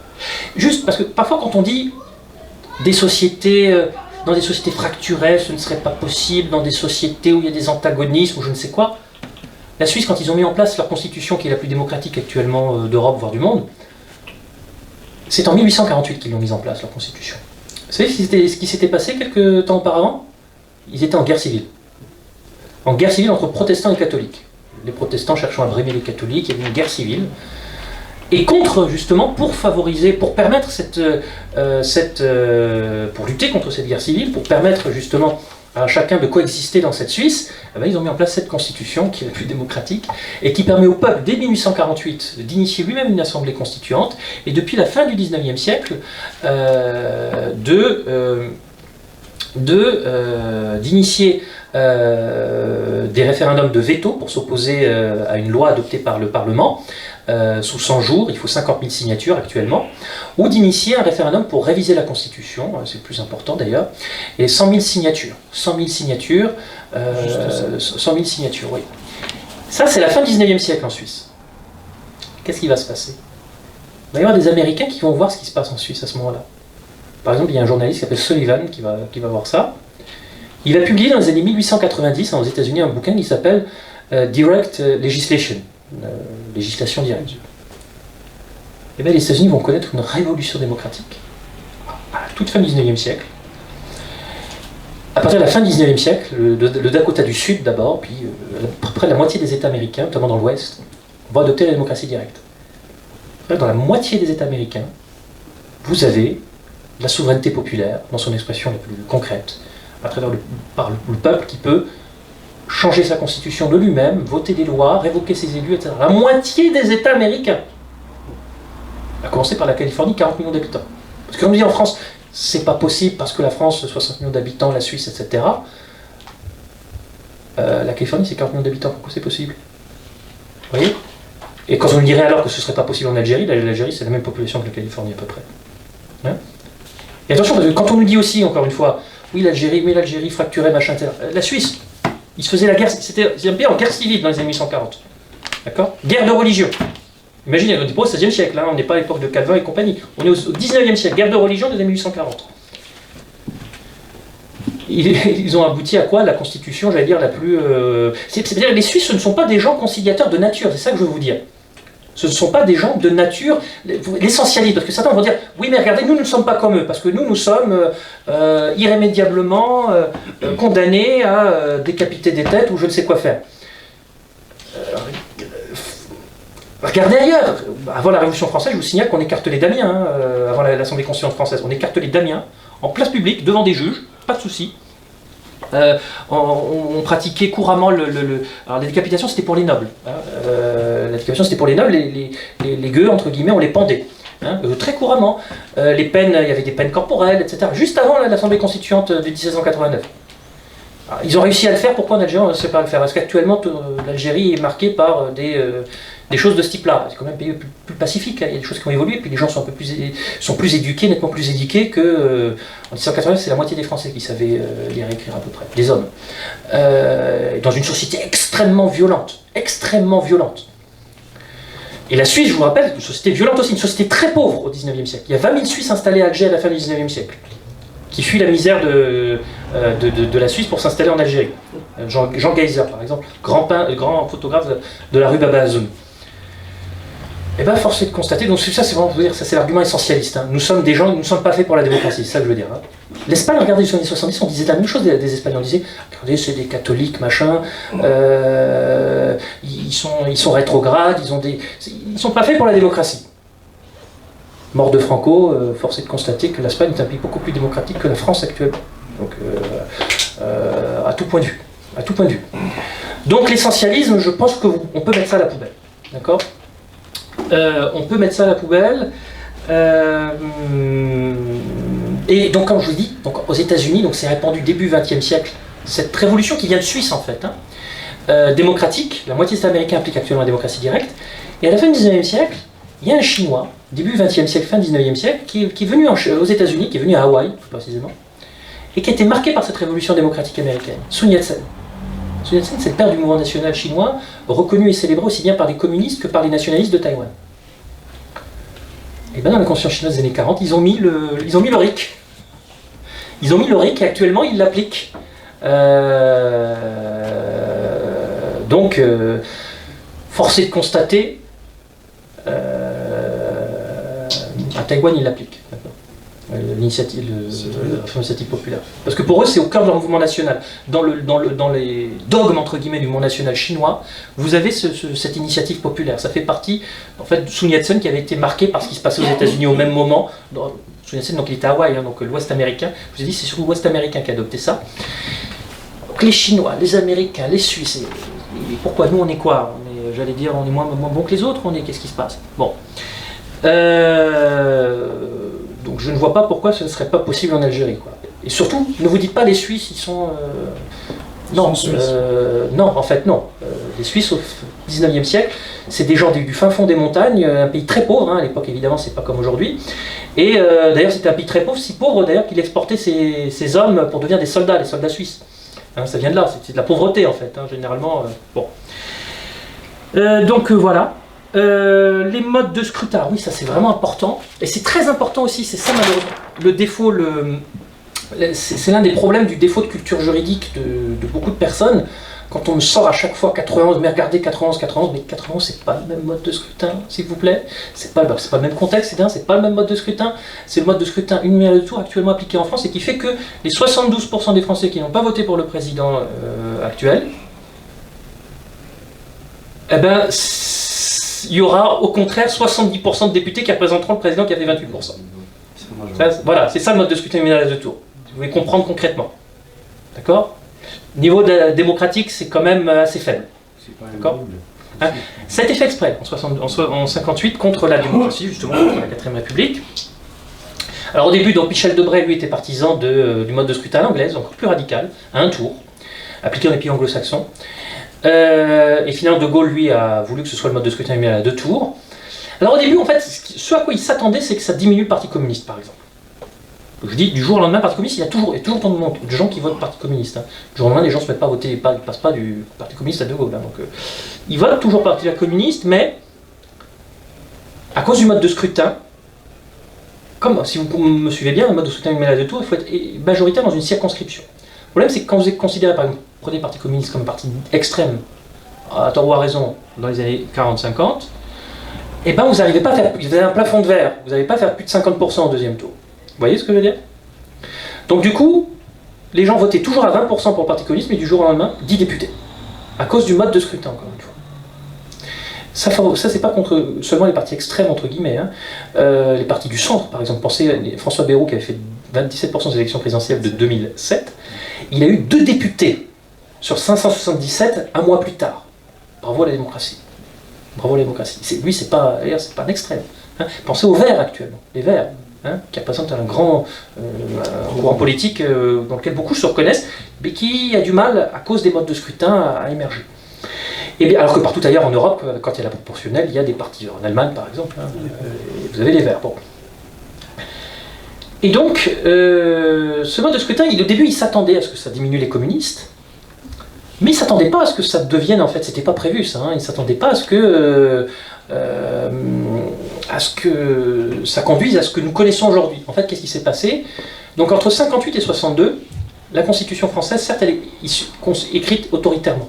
Juste parce que parfois, quand on dit des sociétés, dans des sociétés fracturées, ce ne serait pas possible, dans des sociétés où il y a des antagonismes ou je ne sais quoi, la Suisse, quand ils ont mis en place leur constitution, qui est la plus démocratique actuellement d'Europe, voire du monde, c'est en 1848 qu'ils l'ont mise en place, leur constitution. Vous savez ce qui s'était passé quelques temps auparavant? Ils étaient en guerre civile. En guerre civile entre protestants et catholiques. Les protestants cherchant à brémer les catholiques, il y avait une guerre civile. Et contre, justement, pour favoriser, pour permettre pour lutter contre cette guerre civile, pour permettre justement à chacun de coexister dans cette Suisse, eh bien, ils ont mis en place cette constitution qui est la plus démocratique et qui permet au peuple, dès 1848, d'initier lui-même une assemblée constituante et depuis la fin du 19e siècle, d'initier des référendums de veto pour s'opposer à une loi adoptée par le Parlement sous 100 jours, il faut 50 000 signatures actuellement, ou d'initier un référendum pour réviser la Constitution, c'est le plus important d'ailleurs, et 100 000 signatures. 100 000 signatures, 100 000 signatures, oui. Ça, c'est la fin du 19e siècle en Suisse. Qu'est-ce qui va se passer? Il va y avoir des Américains qui vont voir ce qui se passe en Suisse à ce moment-là. Par exemple, il y a un journaliste qui s'appelle Sullivan qui va voir ça. Il va publier dans les années 1890 aux États-Unis un bouquin qui s'appelle Direct Legislation, législation directe. Et bien les États-Unis vont connaître une révolution démocratique à la toute fin du 19e siècle. À partir de la fin du 19e siècle, le Dakota du Sud d'abord, puis à peu près la moitié des États américains, notamment dans l'Ouest, vont adopter la démocratie directe. Dans la moitié des États américains, vous avez la souveraineté populaire, dans son expression la plus concrète, à travers le peuple qui peut changer sa constitution de lui-même, voter des lois, révoquer ses élus, etc. La moitié des États américains. À commencer par la Californie, 40 millions d'habitants. Parce que comme on dit en France, c'est pas possible parce que la France, 60 millions d'habitants, la Suisse, etc. La Californie, c'est 40 millions d'habitants. Pourquoi c'est possible? Vous voyez? Et quand on dirait alors que ce serait pas possible en Algérie, l'Algérie, c'est la même population que la Californie à peu près. Hein? Et attention, parce que quand on nous dit aussi, encore une fois, oui, l'Algérie, mais l'Algérie fracturée, machin, etc. La Suisse, ils se faisaient la guerre, c'était un pays en guerre civile dans les années 1840. D'accord? Guerre de religion. Imaginez, on n'est pas au XVIe siècle, hein, on n'est pas à l'époque de Calvin et compagnie. On est au XIXe siècle, guerre de religion des années 1840. Ils ont abouti à quoi? La constitution, j'allais dire, la plus... C'est-à-dire les Suisses, ce ne sont pas des gens conciliateurs de nature, c'est ça que je veux vous dire. Ce ne sont pas des gens de nature, l'essentialisme, parce que certains vont dire, oui mais regardez, nous ne sommes pas comme eux, parce que nous sommes irrémédiablement condamnés à décapiter des têtes ou je ne sais quoi faire. Regardez ailleurs. Avant la Révolution française, je vous signale qu'on écarte les Damiens, hein, avant l'Assemblée constituante française, on écarte les Damiens, en place publique, devant des juges, pas de souci. On pratiquait couramment alors la décapitation c'était pour les nobles. Hein, la décapitation c'était pour les nobles, les gueux entre guillemets on les pendait. Hein, très couramment. Les peines, il y avait des peines corporelles, etc. Juste avant l'Assemblée constituante de 1789. Alors, ils ont réussi à le faire, pourquoi en Algérie on ne sait pas le faire? Parce qu'actuellement l'Algérie est marquée par des choses de ce type-là. C'est quand même un pays plus pacifique, hein. Il y a des choses qui ont évolué, puis les gens sont plus éduqués, nettement plus éduqués que... en 1789, c'est la moitié des Français qui savaient lire et écrire à peu près, des hommes. Dans une société extrêmement violente, extrêmement violente. Et la Suisse, je vous rappelle, une société violente aussi, une société très pauvre au 19e siècle. Il y a 20 000 Suisses installés à Alger à la fin du 19e siècle, qui fuient la misère de la Suisse pour s'installer en Algérie. Jean Geyser, par exemple, grand photographe de la rue Baba Azoun. Et bien, force est de constater, donc ça c'est vraiment, vous dire, ça c'est l'argument essentialiste. Hein. Nous sommes des gens, nous ne sommes pas faits pour la démocratie, c'est ça que je veux dire. Hein. L'Espagne, regardez, les années 70, on disait la même chose des Espagnols. On disait, regardez, c'est des catholiques, machin, ils sont rétrogrades, ils sont pas faits pour la démocratie. Mort de Franco, force est de constater que l'Espagne est un pays beaucoup plus démocratique que la France actuellement. Donc, à tout point de vue. À tout point de vue. Donc, l'essentialisme, je pense qu'on peut mettre ça à la poubelle. D'accord ? On peut mettre ça à la poubelle. Et donc, comme je vous dis, donc, aux États-Unis, donc c'est répandu début XXe siècle, cette révolution qui vient de Suisse en fait, démocratique, la moitié des Américains appliquent actuellement la démocratie directe, et à la fin du XIXe siècle, il y a un Chinois, début XXe siècle, fin XIXe siècle, qui est venu aux États-Unis, qui est venu à Hawaï, plus précisément, et qui a été marqué par cette révolution démocratique américaine, Sun Yat-sen. Sun Yat-sen, c'est le père du mouvement national chinois, reconnu et célébré aussi bien par les communistes que par les nationalistes de Taïwan. Et bien dans la conscience chinoise des années 40, ils ont mis le RIC. Ils ont mis le RIC et actuellement ils l'appliquent. Donc, force est de constater, à Taïwan ils l'appliquent. L'initiative populaire. Parce que pour eux, c'est au cœur de leur mouvement national. Dans les dogmes, entre guillemets, du mouvement national chinois, vous avez cette initiative populaire. Ça fait partie, en fait, de Sun Yat-sen qui avait été marqué par ce qui se passait aux États-Unis au même moment. Sun Yat-sen, donc il était à Hawaï, donc l'Ouest américain. Je vous ai dit, c'est surtout l'Ouest américain qui a adopté ça. Donc les Chinois, les Américains, les Suisses, et pourquoi nous on est quoi? J'allais dire, on est moins bon que les autres, qu'est-ce qui se passe? Bon. Donc je ne vois pas pourquoi ce ne serait pas possible en Algérie, quoi. Et surtout, ne vous dites pas les Suisses, ils sont... non, en fait non. Les Suisses au XIXe siècle, c'est des gens du fin fond des montagnes, un pays très pauvre, à l'époque évidemment c'est pas comme aujourd'hui. Et d'ailleurs c'était un pays très pauvre, si pauvre d'ailleurs qu'il exportait ses hommes pour devenir des soldats, les soldats suisses. Ça vient de là, c'est de la pauvreté en fait, généralement. Bon. Donc voilà. Les modes de scrutin, oui, ça c'est vraiment important. Et c'est très important aussi, c'est ça malheureusement. Le défaut, c'est l'un des problèmes du défaut de culture juridique de beaucoup de personnes. Quand on me sort à chaque fois 91, mais regardez 91, mais 91 c'est pas le même mode de scrutin, s'il vous plaît. C'est pas le même contexte, c'est pas le même mode de scrutin. C'est le mode de scrutin uninominal de tour actuellement appliqué en France et qui fait que les 72% des Français qui n'ont pas voté pour le président actuel, eh ben, il y aura au contraire 70% de députés qui représenteront le président qui a fait 28%. Voilà, c'est ça le mode de scrutin uninominal de tour. Vous pouvez comprendre concrètement. D'accord ? Niveau démocratique, c'est quand même assez faible. D'accord ? Ça a été fait exprès en 58 contre la démocratie, justement, contre la 4ème République. Alors au début, donc, Michel Debré, lui, était partisan du mode de scrutin à l'anglaise, encore plus radical, à un tour, appliqué dans les pays anglo-saxons. Et finalement, De Gaulle, lui, a voulu que ce soit le mode de scrutin à 2 tours. Alors au début, en fait, ce à quoi il s'attendait, c'est que ça diminue le Parti communiste, par exemple. Je dis, du jour au lendemain, Parti communiste, il y a toujours tant de gens qui votent Parti communiste. Du jour au lendemain, les gens ne se mettent pas à voter, ils ne passent pas du Parti communiste à De Gaulle. Donc, ils votent toujours Parti communiste, mais à cause du mode de scrutin, comme si vous me suivez bien, le mode de scrutin à 2 tours, il faut être majoritaire dans une circonscription. Le problème, c'est que quand vous êtes considéré, par exemple, prenez le Parti communiste comme un parti extrême, à tort ou à raison, dans les années 40-50, et ben vous n'arrivez pas à faire, vous avez un plafond de verre, vous n'arrivez pas à faire plus de 50% au deuxième tour. Vous voyez ce que je veux dire? Donc du coup, les gens votaient toujours à 20% pour le Parti communiste, mais du jour au lendemain, 10 députés. À cause du mode de scrutin, encore une fois. Ça c'est pas contre seulement les partis extrêmes, entre guillemets. Les partis du centre, par exemple. Pensez à François Bayrou, qui avait fait 27% des élections présidentielles de 2007. Il a eu 2 députés sur 577 un mois plus tard. Bravo à la démocratie. Bravo à la démocratie. Lui, c'est pas un extrême. Pensez aux Verts actuellement. Les Verts. Qui représente un grand courant politique dans lequel beaucoup se reconnaissent, mais qui a du mal, à cause des modes de scrutin, à émerger. Et bien, alors que partout ailleurs en Europe, quand il y a la proportionnelle, il y a des partis. En Allemagne, par exemple, vous avez les Verts. Bon. Et donc, ce mode de scrutin, au début, il s'attendait à ce que ça diminue les communistes, mais il ne s'attendait pas à ce que ça devienne, en fait, c'était pas prévu ça, il ne s'attendait pas à ce que ça conduise à ce que nous connaissons aujourd'hui. En fait, qu'est-ce qui s'est passé? Donc entre 58 et 62, la Constitution française, certes, elle est écrite autoritairement.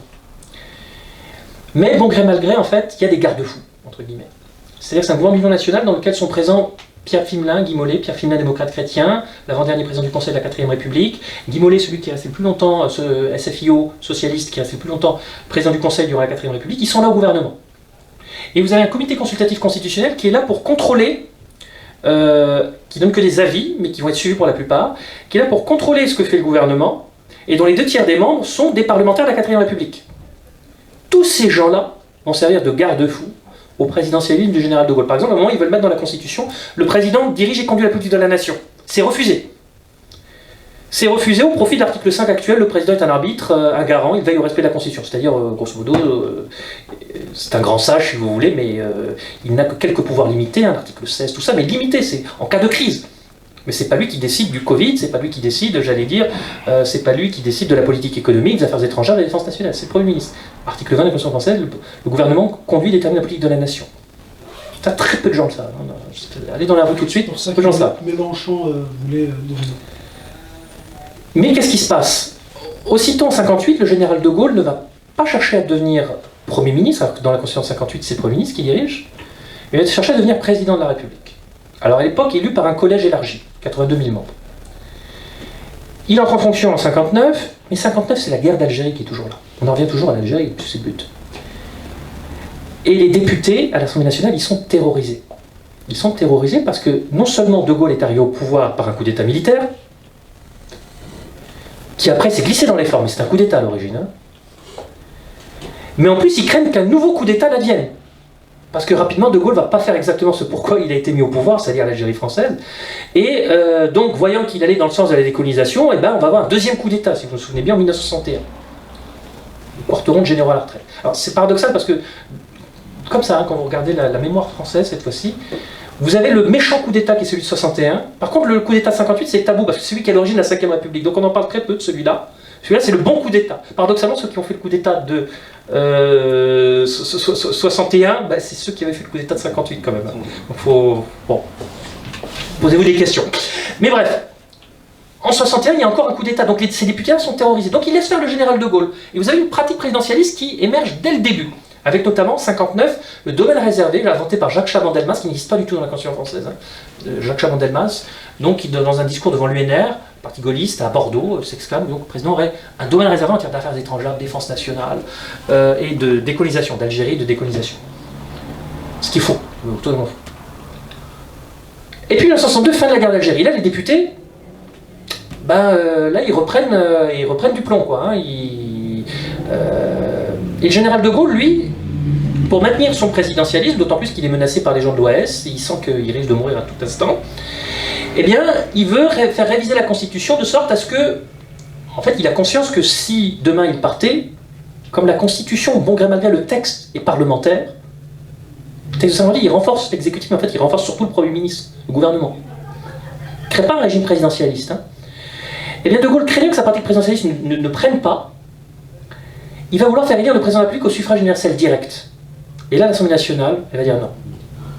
Mais bon gré mal gré, en fait, il y a des garde-fous, entre guillemets. C'est-à-dire que c'est un mouvement national dans lequel sont présents Pierre Fimelin, Guy Mollet, Pierre Fimelin, démocrate chrétien, l'avant-dernier président du Conseil de la 4ème République, Guy Mollet, celui qui est resté le plus longtemps, ce SFIO socialiste qui est resté le plus longtemps président du Conseil durant la 4ème République, ils sont là au gouvernement. Et vous avez un comité consultatif constitutionnel qui est là pour contrôler, qui donne que des avis, mais qui vont être suivis pour la plupart, qui est là pour contrôler ce que fait le gouvernement, et dont les 2/3 des membres sont des parlementaires de la 4ème République. Tous ces gens-là vont servir de garde-fous au présidentialisme du général de Gaulle. Par exemple, à un moment, ils veulent mettre dans la Constitution « Le président dirige et conduit la politique de la nation ». C'est refusé. C'est refusé au profit de l'article 5 actuel. Le président est un arbitre, un garant, il veille au respect de la Constitution. C'est-à-dire, grosso modo, c'est un grand sage, si vous voulez, mais il n'a que quelques pouvoirs limités, un article 16, tout ça, mais limité, c'est en cas de crise. Mais c'est pas lui qui décide du Covid, c'est pas lui qui décide, j'allais dire, c'est pas lui qui décide de la politique économique, des affaires étrangères, de la défense nationale, c'est le Premier ministre. Article 20 de la Constitution française, le gouvernement conduit et détermine la politique de la nation. Ça, très peu de gens le savent. Allez dans la rue tout de suite, Pour ça peu de gens le savent. Mélenchon voulait Mais qu'est-ce qui se passe? Aussitôt en 58, le général de Gaulle ne va pas chercher à devenir Premier ministre, alors que dans la Constitution de 58, c'est le Premier ministre qui dirige, il va chercher à devenir président de la République. Alors à l'époque, élu par un collège élargi, 82 000 membres. Il entre en fonction en 59, mais 59 c'est la guerre d'Algérie qui est toujours là. On en revient toujours à l'Algérie et tous ses buts. Et les députés à l'Assemblée nationale, ils sont terrorisés. Ils sont terrorisés parce que non seulement De Gaulle est arrivé au pouvoir par un coup d'état militaire, qui après s'est glissé dans les formes, mais c'est un coup d'état à l'origine, hein. Mais en plus ils craignent qu'un nouveau coup d'état n'advienne. Parce que rapidement, De Gaulle ne va pas faire exactement ce pourquoi il a été mis au pouvoir, c'est-à-dire l'Algérie française. Et donc, voyant qu'il allait dans le sens de la décolonisation, eh ben, on va avoir un deuxième coup d'État, si vous vous souvenez bien, en 1961. Le Quarteron de généraux à la retraite. Alors, c'est paradoxal parce que, comme ça, hein, quand vous regardez la mémoire française, cette fois-ci, vous avez le méchant coup d'État qui est celui de 61. Par contre, le coup d'État de 58, c'est tabou, parce que c'est celui qui est à l'origine de la 5ème République. Donc, on en parle très peu de celui-là. Celui-là, c'est le bon coup d'État. Paradoxalement, ceux qui ont fait le coup d'État de 61, bah, c'est ceux qui avaient fait le coup d'État de 58 quand même. Donc faut... Bon. Posez-vous des questions. Mais bref. En 61, il y a encore un coup d'État. Donc ces députés-là sont terrorisés. Donc ils laissent faire le général de Gaulle. Et vous avez une pratique présidentialiste qui émerge dès le début. Avec notamment, 59, le domaine réservé, inventé par Jacques Chaban-Delmas, qui n'existe pas du tout dans la Constitution française. Hein. Jacques Chaban-Delmas, donc, dans un discours devant l'UNR, parti gaulliste, à Bordeaux, s'exclame, donc le président aurait un domaine réservé en termes d'affaires étrangères, de défense nationale et de décolonisation, d'Algérie, de décolonisation. Ce qui est faux, totalement faux. Et puis, en 1962, fin de la guerre d'Algérie, là, les députés, là, ils reprennent du plomb, quoi. Hein. Et le général de Gaulle, lui, pour maintenir son présidentialisme, d'autant plus qu'il est menacé par les gens de l'OAS, il sent qu'il risque de mourir à tout instant, eh bien, il veut faire réviser la Constitution de sorte à ce que, en fait, il a conscience que si demain il partait, comme la Constitution, bon gré mal gré, le texte est parlementaire, le texte de Saint-Mandé, il renforce l'exécutif, mais en fait, il renforce surtout le Premier ministre, le gouvernement. Il ne crée pas un régime présidentialiste. Hein. Eh bien, de Gaulle, craignant que sa pratique présidentialiste ne prenne pas, il va vouloir faire élire le président de la République au suffrage universel direct. Et là, l'Assemblée nationale, elle va dire non.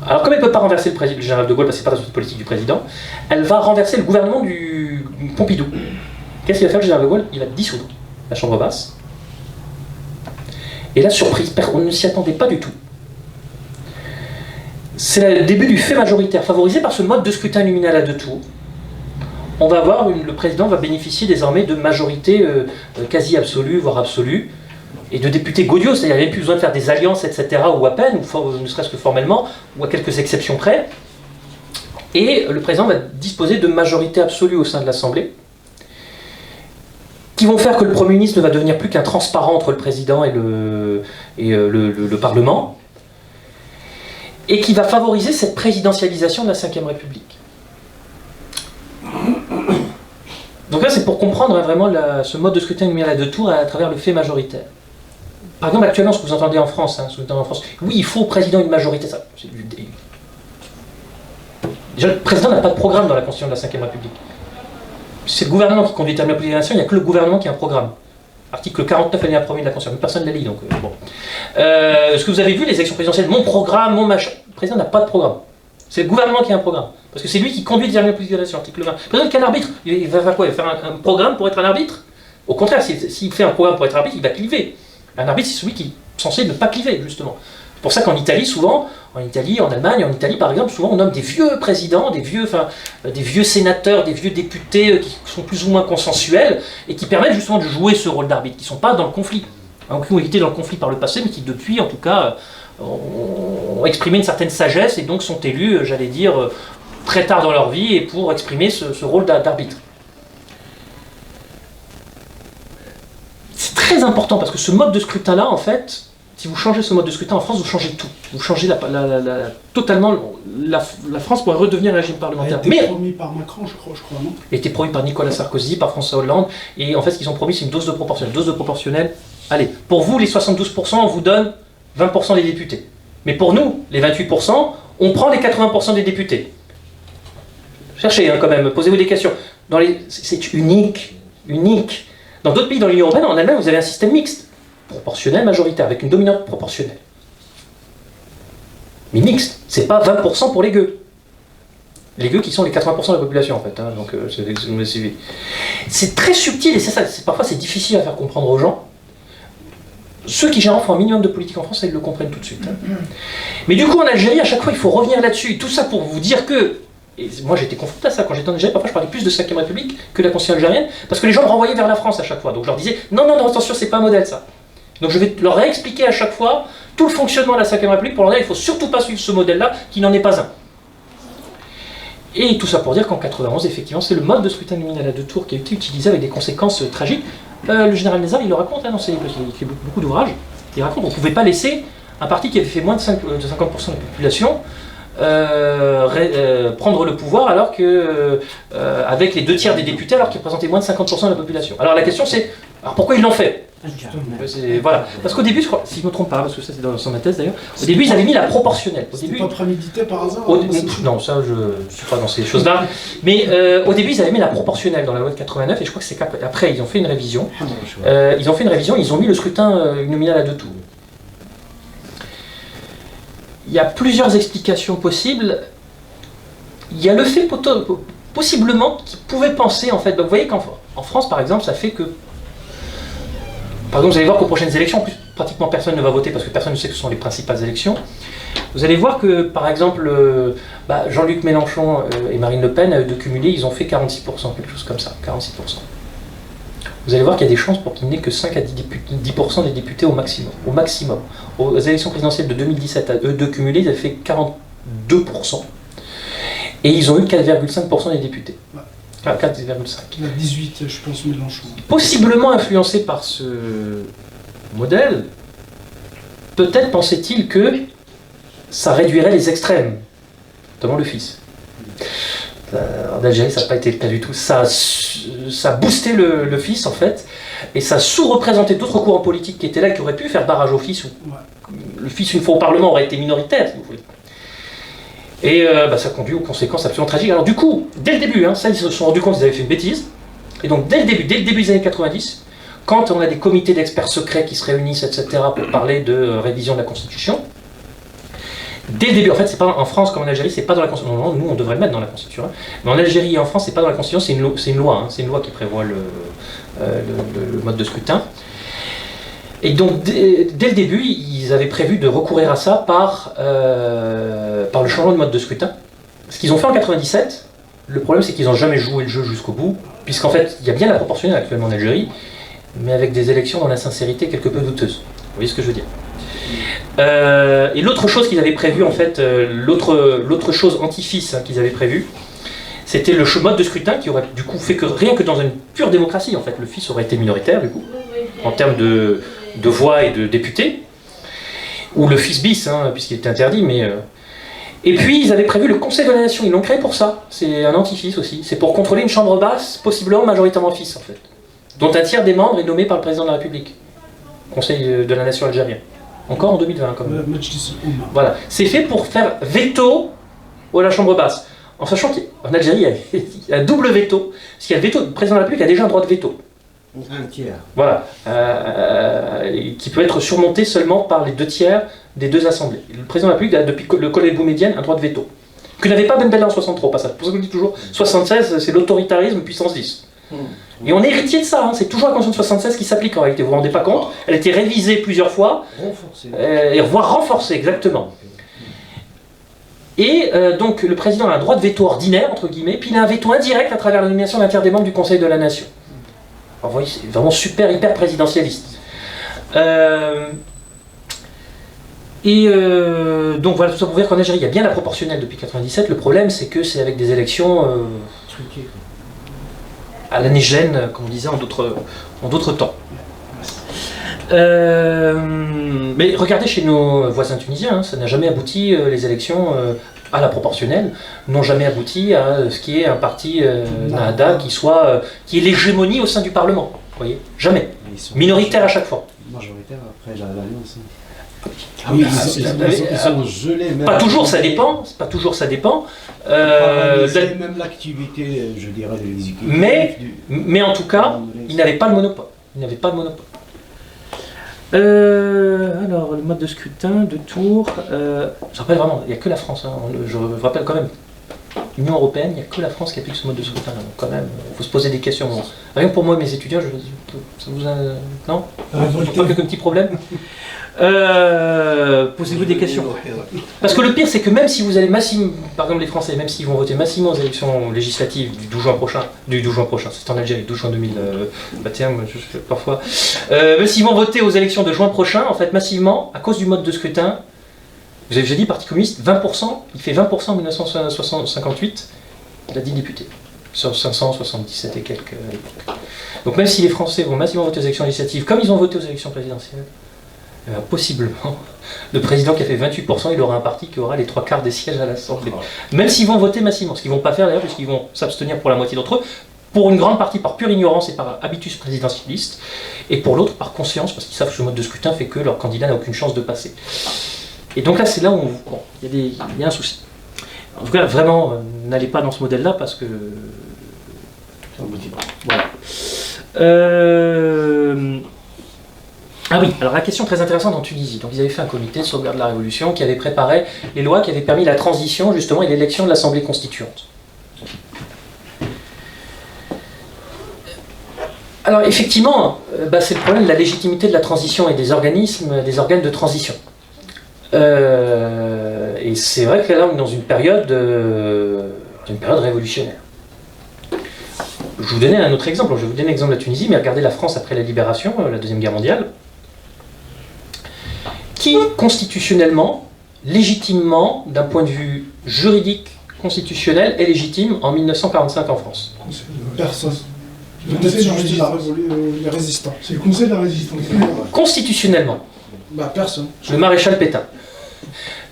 Alors, comme elle ne peut pas renverser le général de Gaulle, parce que ce n'est pas la responsabilité politique du président, elle va renverser le gouvernement du Pompidou. Qu'est-ce qu'il va faire, le général de Gaulle? Il va dissoudre la Chambre basse. Et là, surprise, on ne s'y attendait pas du tout. C'est le début du fait majoritaire, favorisé par ce mode de scrutin uninominal à 2 tours. On va voir, le président va bénéficier désormais de majorité quasi absolue, voire absolue, et de députés gaudiaux, c'est-à-dire qu'il n'y avait plus besoin de faire des alliances, etc., ou à peine, ou ne serait-ce que formellement, ou à quelques exceptions près. Et le président va disposer de majorité absolue au sein de l'Assemblée, qui vont faire que le Premier ministre ne va devenir plus qu'un transparent entre le président et le Parlement, et qui va favoriser cette présidentialisation de la Ve République. Donc là, c'est pour comprendre vraiment ce mode de scrutin uninominal à 2 tours à travers le fait majoritaire. Par exemple, actuellement, ce que vous entendez en France, oui, il faut au président une majorité. Ça, déjà, le président n'a pas de programme dans la Constitution de la Ve République. C'est le gouvernement qui conduit à la politique de la nation, il n'y a que le gouvernement qui a un programme. Article 49, alinéa 1er de la Constitution, personne ne la lit, donc bon. Ce que vous avez vu, les élections présidentielles, mon programme, mon machin, le président n'a pas de programme. C'est le gouvernement qui a un programme. Parce que c'est lui qui conduit la politique de la nation, article 20. Le président n'est qu'un arbitre. Il va faire quoi? Il va faire un programme pour être un arbitre? Au contraire, s'il fait un programme pour être arbitre, il va cliver. Un arbitre, c'est celui qui est censé ne pas cliver, justement. C'est pour ça qu'en Italie, souvent, en Italie, en Allemagne, en Italie par exemple, souvent on nomme des vieux présidents, des vieux sénateurs, des vieux députés qui sont plus ou moins consensuels et qui permettent justement de jouer ce rôle d'arbitre, qui ne sont pas dans le conflit, hein, qui ont été dans le conflit par le passé, mais qui depuis, en tout cas, ont exprimé une certaine sagesse et donc sont élus, j'allais dire, très tard dans leur vie et pour exprimer ce rôle d'arbitre. C'est très important parce que ce mode de scrutin-là, en fait, si vous changez ce mode de scrutin en France, vous changez tout. Vous changez totalement. La France pourrait redevenir un régime parlementaire. Il a été promis par Macron, je crois, non? Il a été promis par Nicolas Sarkozy, par François Hollande. Et en fait, ce qu'ils ont promis, c'est une dose de proportionnelle. Dose de proportionnelle, allez, pour vous, les 72%, on vous donne 20% des députés. Mais pour nous, les 28%, on prend les 80% des députés. Cherchez quand même, posez-vous des questions. C'est unique. Dans d'autres pays dans l'Union européenne, en Allemagne, vous avez un système mixte. Proportionnel, majoritaire, avec une dominante proportionnelle. Mais mixte, c'est pas 20% pour les gueux. Les gueux qui sont les 80% de la population en fait, hein, donc c'est très subtil et parfois c'est difficile à faire comprendre aux gens. Ceux qui généralement font un minimum de politique en France, ils le comprennent tout de suite. Hein. Mais du coup en Algérie, à chaque fois il faut revenir là-dessus. Tout ça pour vous dire que, et moi j'étais confronté à ça quand j'étais en Algérie, parfois je parlais plus de 5ème République que de la Constitution algérienne, parce que les gens me renvoyaient vers la France à chaque fois. Donc je leur disais, non, attention, c'est pas un modèle ça. Donc je vais leur réexpliquer à chaque fois tout le fonctionnement de la 5ème République pour leur dire qu'il ne faut surtout pas suivre ce modèle-là, qui n'en est pas un. Et tout ça pour dire qu'en 91, effectivement, c'est le mode de scrutin nominal à 2 tours qui a été utilisé avec des conséquences tragiques. Le général Nézard, il le raconte, hein, il fait beaucoup d'ouvrages, il raconte qu'on ne pouvait pas laisser un parti qui avait fait moins de 50% de la population prendre le pouvoir alors que, avec les 2 tiers des députés, alors qu'ils représentaient moins de 50% de la population. Alors la question c'est, alors pourquoi ils l'ont fait? Voilà. Parce qu'au début, je crois, si je ne me trompe pas, parce que ça c'est dans ma thèse d'ailleurs, au début ils avaient mis la proportionnelle. C'était pas prémédité par hasard? Non, ça je ne suis pas dans ces choses-là. Mais au début ils avaient mis la proportionnelle dans la loi de 89 et je crois que c'est qu'après ils ont fait une révision. Ils ont mis le scrutin nominal à 2 tours. Il y a plusieurs explications possibles. Il y a le fait possiblement qu'ils pouvaient penser en fait. Donc, vous voyez qu'en France par exemple, ça fait que. Par exemple, vous allez voir qu'aux prochaines élections, en plus, pratiquement personne ne va voter parce que personne ne sait que ce sont les principales élections. Vous allez voir que, par exemple, Jean-Luc Mélenchon et Marine Le Pen, de cumuler, ils ont fait 46%, quelque chose comme ça, 46%. Vous allez voir qu'il y a des chances pour qu'il n'y ait que 5 à 10% des députés au maximum. Aux élections présidentielles de 2017 à eux deux cumulés, ils avaient fait 42%. Et ils ont eu 4,5% des députés. Ouais. 4,5. Il a 18, je pense, Mélenchon. Possiblement influencé par ce modèle, peut-être pensait-il que ça réduirait les extrêmes, notamment le fils. En Algérie, ça n'a pas été le cas du tout. Ça a boosté le fils, en fait, et ça a sous-représenté d'autres courants politiques qui étaient là, qui auraient pu faire barrage au fils. Le fils, une fois au Parlement, aurait été minoritaire, si vous voulez. Et ça conduit aux conséquences absolument tragiques. Alors du coup, dès le début, ça ils se sont rendus compte qu'ils avaient fait une bêtise. Et donc dès le début des années 90, quand on a des comités d'experts secrets qui se réunissent, etc., pour parler de révision de la Constitution, dès le début, en fait, c'est pas en France comme en Algérie, c'est pas dans la Constitution. Non, nous, on devrait le mettre dans la Constitution. Hein. Mais en Algérie et en France, c'est pas dans la Constitution, c'est une loi. Hein. C'est une loi qui prévoit le mode de scrutin. Et donc, dès le début, ils avaient prévu de recourir à ça par le changement de mode de scrutin. Ce qu'ils ont fait en 97, le problème c'est qu'ils n'ont jamais joué le jeu jusqu'au bout, puisqu'en fait, il y a bien la proportionnelle actuellement en Algérie, mais avec des élections dans la sincérité quelque peu douteuse. Vous voyez ce que je veux dire? Et l'autre chose qu'ils avaient prévu, en fait, l'autre chose anti-fils qu'ils avaient prévu, c'était le mode de scrutin qui aurait du coup fait que rien que dans une pure démocratie, en fait, le fils aurait été minoritaire, du coup, en termes de voix et de députés, ou le fils bis, puisqu'il était interdit, mais... Et puis, ils avaient prévu le Conseil de la Nation, ils l'ont créé pour ça, c'est un anti-fils aussi, c'est pour contrôler une chambre basse, possiblement majoritairement fils, en fait, dont un tiers des membres est nommé par le président de la République, Conseil de la Nation algérien, encore en 2020, comme voilà, c'est fait pour faire veto à la chambre basse, en sachant qu'en Algérie, il y a un double veto, parce qu'il y a le veto, le président de la République a déjà un droit de veto. Un tiers. Voilà, qui peut être surmonté seulement par les 2 tiers des 2 assemblées. Le président de la République a, depuis le collège Boumedienne, un droit de veto. Que n'avait pas Ben Bella en 63, au passage. C'est pour ça que je dis toujours, 76, c'est l'autoritarisme puissance 10. Et on est héritier de ça, hein. C'est toujours la Constitution de 76 qui s'applique en réalité, vous vous rendez pas compte? Elle a été révisée plusieurs fois, et voire renforcée, exactement. Et donc le président a un droit de veto ordinaire, entre guillemets, puis il a un veto indirect à travers la nomination d'un tiers des membres du Conseil de la Nation. Alors, vous voyez, c'est vraiment super, hyper présidentialiste. Donc voilà, tout ça pour dire qu'en Algérie, il y a bien la proportionnelle depuis 97. Le problème, c'est que c'est avec des élections à l'année gêne, comme on disait en d'autres temps. Mais regardez chez nos voisins tunisiens, hein, ça n'a jamais abouti, les élections à la proportionnelle n'ont jamais abouti à ce qui est un parti Nahda qui est l'hégémonie au sein du Parlement. Vous voyez, jamais. Minoritaire à chaque fois. Majoritaire après l'alliance. Oui, ils sont gelés. Pas toujours, ça dépend. Pas toujours, ça dépend. Même l'activité, je dirais, de l'exécutif. Mais en tout cas, ils n'avaient pas le monopole. Alors, le mode de scrutin, de tour. Je rappelle vraiment, il n'y a que la France. Hein, je rappelle quand même, l'Union Européenne, il n'y a que la France qui applique ce mode de scrutin. Donc, quand même, il faut se poser des questions. Bon. Rien que pour moi et mes étudiants, ça vous a. Non? Pas quelques petits problèmes? Posez-vous des questions. Parce que le pire, c'est que même si vous allez massivement, par exemple les Français, même s'ils vont voter massivement aux élections législatives du 12 juin prochain, c'est en Algérie, 12 juin 2021, parfois, même s'ils vont voter aux élections de juin prochain, en fait, massivement, à cause du mode de scrutin, vous avez déjà dit, Parti communiste, 20%, il fait 20% en 1958, il a 10 députés, sur 577 et quelques à l'époque. Donc même si les Français vont massivement voter aux élections législatives, comme ils ont voté aux élections présidentielles, possiblement, le président qui a fait 28%, il aura un parti qui aura les 3/4 des sièges à l'Assemblée. Même s'ils vont voter massivement, ce qu'ils ne vont pas faire d'ailleurs, puisqu'ils vont s'abstenir pour la moitié d'entre eux, pour une grande partie par pure ignorance et par habitus présidentialiste, et pour l'autre par conscience, parce qu'ils savent que ce mode de scrutin fait que leur candidat n'a aucune chance de passer. Et donc là, c'est là où il y a un souci. En tout cas, vraiment, n'allez pas dans ce modèle-là, parce que... Voilà. Ah oui, alors la question très intéressante en Tunisie. Donc ils avaient fait un comité de sauvegarde de la Révolution qui avait préparé les lois qui avaient permis la transition justement et l'élection de l'Assemblée constituante. Alors effectivement, c'est le problème de la légitimité de la transition et des organismes, des organes de transition. Et c'est vrai que là on est dans une période révolutionnaire. Je vous donnais un autre exemple. Je vais vous donner l'exemple de la Tunisie, mais regardez la France après la libération, la Deuxième Guerre mondiale, qui constitutionnellement, légitimement, d'un point de vue juridique, constitutionnel, est légitime en 1945 en France. Personne. Le Conseil de la Résistance. C'est le Conseil de la Résistance. Constitutionnellement. Personne. Le maréchal Pétain.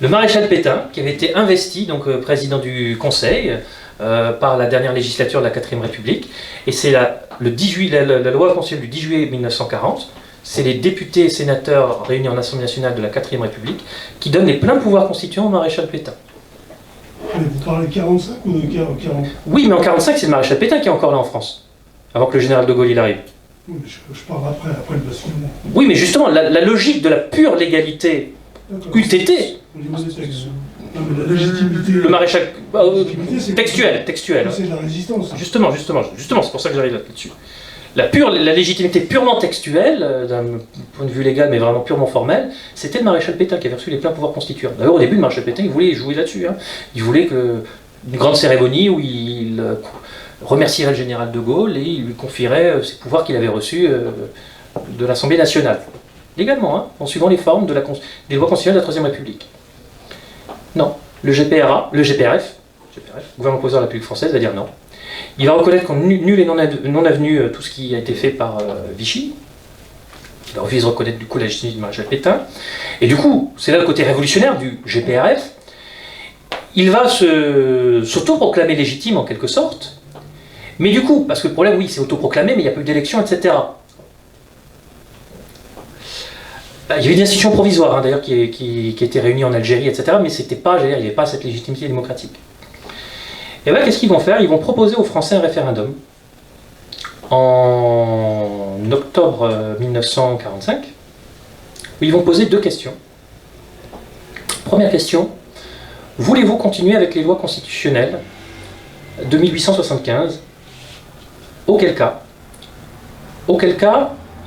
Le maréchal Pétain, qui avait été investi, donc président du Conseil, par la dernière législature de la 4ème République, et c'est la loi constitutionnelle du 10 juillet 1940, c'est les députés et sénateurs réunis en Assemblée nationale de la 4ème République qui donnent les pleins pouvoirs constituants au maréchal Pétain. Mais vous parlez de 45 ou de 40? Oui, mais en 45, c'est le maréchal Pétain qui est encore là en France, avant que le général de Gaulle il arrive. Oui, mais je parle après le basculement. Oui, mais justement, la logique de la pure légalité eût été... Au niveau des textes. Non, mais la légitimité... Le maréchal... textuel. C'est la résistance. Justement, c'est pour ça que j'arrive là-dessus. La légitimité purement textuelle, d'un point de vue légal, mais vraiment purement formel, c'était le maréchal Pétain qui avait reçu les pleins pouvoirs constituants. D'ailleurs, au début, le maréchal Pétain, il voulait jouer là-dessus. Hein. Il voulait une grande cérémonie où il remercierait le général de Gaulle et il lui confierait ses pouvoirs qu'il avait reçus de l'Assemblée nationale. Légalement, hein, en suivant les formes des lois constitutionnelles de la 3ème République. Non. Le GPRF, gouvernement provisoire de la République française, va dire non. Il va reconnaître qu'on nul et non avenu tout ce qui a été fait par Vichy. Il va refuser de reconnaître du coup la légitimité du maréchal Pétain. Et du coup, c'est là le côté révolutionnaire du GPRF. Il va s'autoproclamer légitime en quelque sorte. Mais du coup, parce que le problème, oui, c'est autoproclamé, mais il n'y a pas eu d'élection, etc. Il y avait une institution provisoire, hein, d'ailleurs, qui était réunie en Algérie, etc. Mais c'était pas, il n'y avait pas cette légitimité démocratique. Et bien, qu'est-ce qu'ils vont faire? Ils vont proposer aux Français un référendum en octobre 1945, où ils vont poser 2 questions. Première question, voulez-vous continuer avec les lois constitutionnelles de 1875 Auquel cas,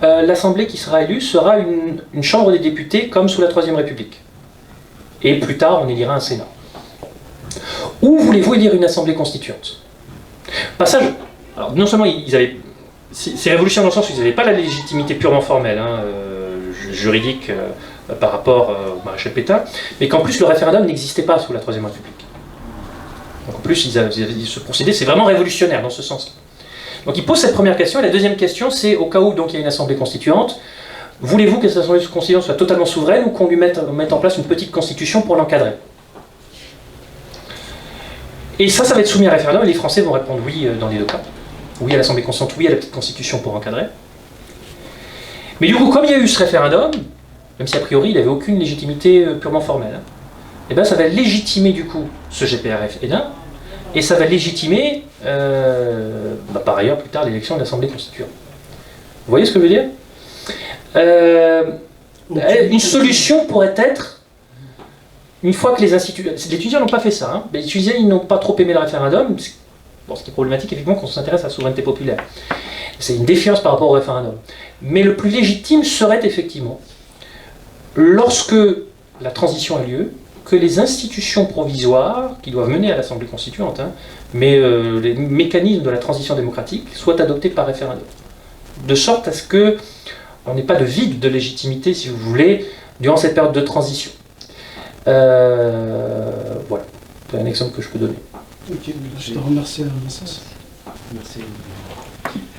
l'Assemblée qui sera élue sera une chambre des députés comme sous la Troisième République. Et plus tard, on élira un Sénat. Ou voulez-vous élire une Assemblée constituante? Passage. Alors, non seulement ils avaient. C'est révolutionnaire dans le sens où ils n'avaient pas la légitimité purement formelle, juridique, par rapport au maréchal Pétain, mais qu'en plus le référendum n'existait pas sous la Troisième République. Donc en plus, ce procédé, c'est vraiment révolutionnaire dans ce sens-là. Donc il pose cette première question, et la deuxième question, c'est au cas où donc, il y a une Assemblée constituante, voulez-vous que cette Assemblée constituante soit totalement souveraine ou qu'on lui mette en place une petite constitution pour l'encadrer? Et ça va être soumis à référendum, et les Français vont répondre oui dans les deux cas. Oui à l'Assemblée constituante, oui à la petite constitution pour encadrer. Mais du coup, comme il y a eu ce référendum, même si a priori il n'avait aucune légitimité purement formelle, et bien ça va légitimer du coup ce GPRF Hénin, et ça va légitimer par ailleurs plus tard l'élection de l'Assemblée constituante. Vous voyez ce que je veux dire? Une solution pourrait être, une fois que les Tunisiens n'ont pas fait ça, les Tunisiens ils n'ont pas trop aimé le référendum, bon, ce qui est problématique effectivement qu'on s'intéresse à la souveraineté populaire. C'est une défiance par rapport au référendum. Mais le plus légitime serait effectivement, lorsque la transition a lieu, que les institutions provisoires, qui doivent mener à l'Assemblée constituante, mais les mécanismes de la transition démocratique soient adoptés par référendum. De sorte à ce qu'on n'ait pas de vide de légitimité, si vous voulez, durant cette période de transition. Voilà, c'est un exemple que je peux donner. Ok, je te remercie à Vincent. Merci.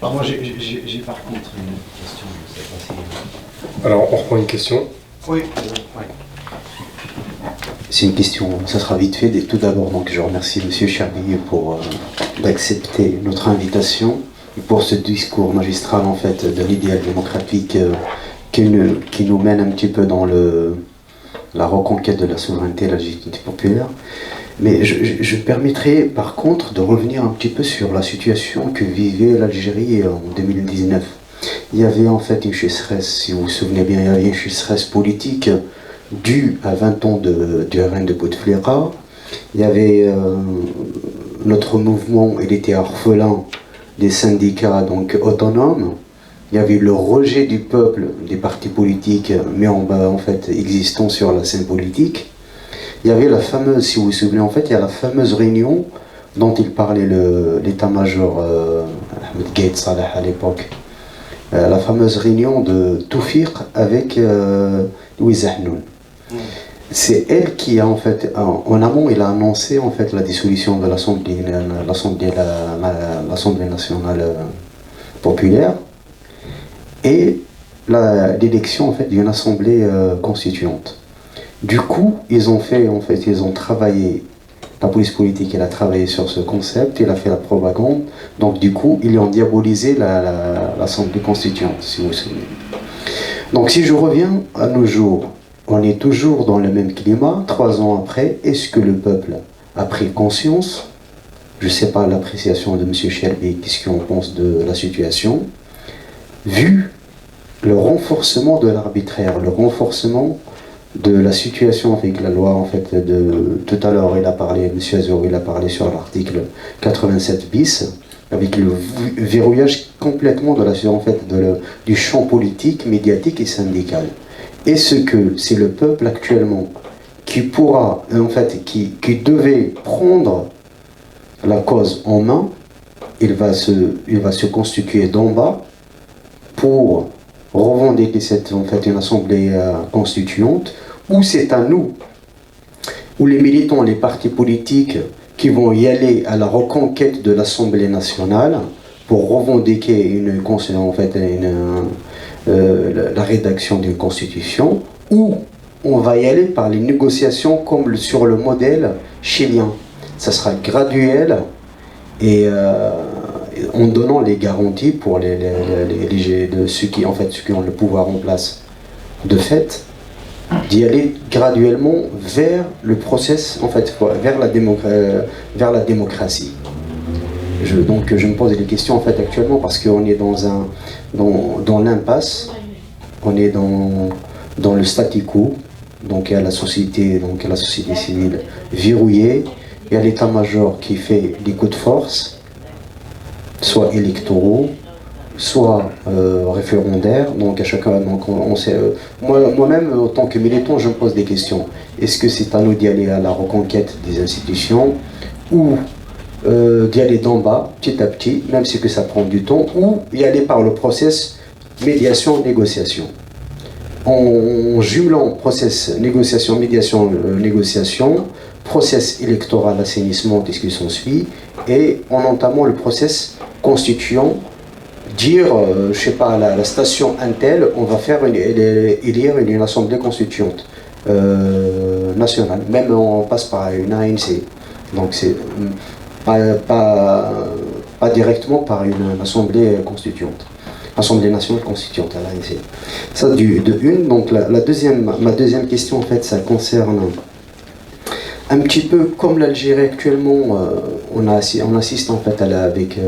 Moi, j'ai par contre une question. Je sais pas si... Alors, on reprend une question. Oui. C'est une question, ça sera vite fait. Tout d'abord, donc, je remercie M. Cherby pour d'accepter notre invitation et pour ce discours magistral en fait de l'idéal démocratique qui nous mène un petit peu dans la reconquête de la souveraineté et la légitimité populaire. Mais je me permettrai par contre de revenir un petit peu sur la situation que vivait l'Algérie en 2019. Il y avait en fait une sécheresse, si vous vous souvenez bien, il y avait une sécheresse politique due à 20 ans du règne de Bouteflika. Il y avait notre mouvement, il était orphelin des syndicats donc autonomes. Il y avait le rejet du peuple des partis politiques, mais en fait existant sur la scène politique. Il y avait la fameuse, si vous vous souvenez, en fait, il y a la fameuse réunion dont il parlait l'état-major Ahmed Gaïd Salah à l'époque. La fameuse réunion de Toufik avec Louise Ahnoun. C'est elle qui a en fait, en amont, il a annoncé en fait la dissolution de l'Assemblée nationale populaire et l'élection en fait d'une assemblée constituante. Du coup, ils ont travaillé, la police politique, elle a travaillé sur ce concept, elle a fait la propagande, donc du coup, ils ont diabolisé l'Assemblée constituante, si vous vous souvenez. Donc si je reviens à nos jours, on est toujours dans le même climat, 3 ans après, est-ce que le peuple a pris conscience? Je ne sais pas l'appréciation de M. Cherby, qu'est-ce qu'on pense de la situation, vu le renforcement de l'arbitraire, le renforcement de la situation avec la loi, en fait, tout à l'heure, M. Azor, il a parlé sur l'article 87 bis, avec le verrouillage complètement du champ politique, médiatique et syndical. Est-ce que c'est le peuple actuellement qui pourra, en fait, qui devait prendre la cause en main, il va se constituer d'en bas pour revendiquer une assemblée constituante, ou c'est à nous, ou les militants, les partis politiques qui vont y aller à la reconquête de l'Assemblée nationale pour revendiquer la rédaction d'une constitution, ou on va y aller par les négociations comme sur le modèle chilien. Ça sera graduel et en donnant les garanties pour ceux qui ont le pouvoir en place. De fait, d'y aller graduellement vers le process, vers la démocratie. Donc je me pose des questions actuellement parce qu'on est dans l'impasse, on est dans le statu quo, donc il y a la société civile verrouillée, il y a l'état-major qui fait des coups de force, soit électoraux, soit référendaires. Donc à chacun, donc on sait, moi-même, en tant que militant, je me pose des questions. Est-ce que c'est à nous d'y aller à la reconquête des institutions, ou d'y aller d'en bas, petit à petit, même si que ça prend du temps, ou y aller par le process médiation-négociation. En jumelant process négociation, médiation, négociation, process électoral, assainissement, tout ce qui s'ensuit, et en entamant le process constituant, dire, je sais pas, la station Intel, on va faire élire une assemblée constituante nationale, même on passe par une ANC. Donc c'est pas directement par une assemblée constituante. Assemblée nationale constituante à l'ANC. Ça de une. Donc ma deuxième question en fait, ça concerne un petit peu comme l'Algérie actuellement. On assiste en fait avec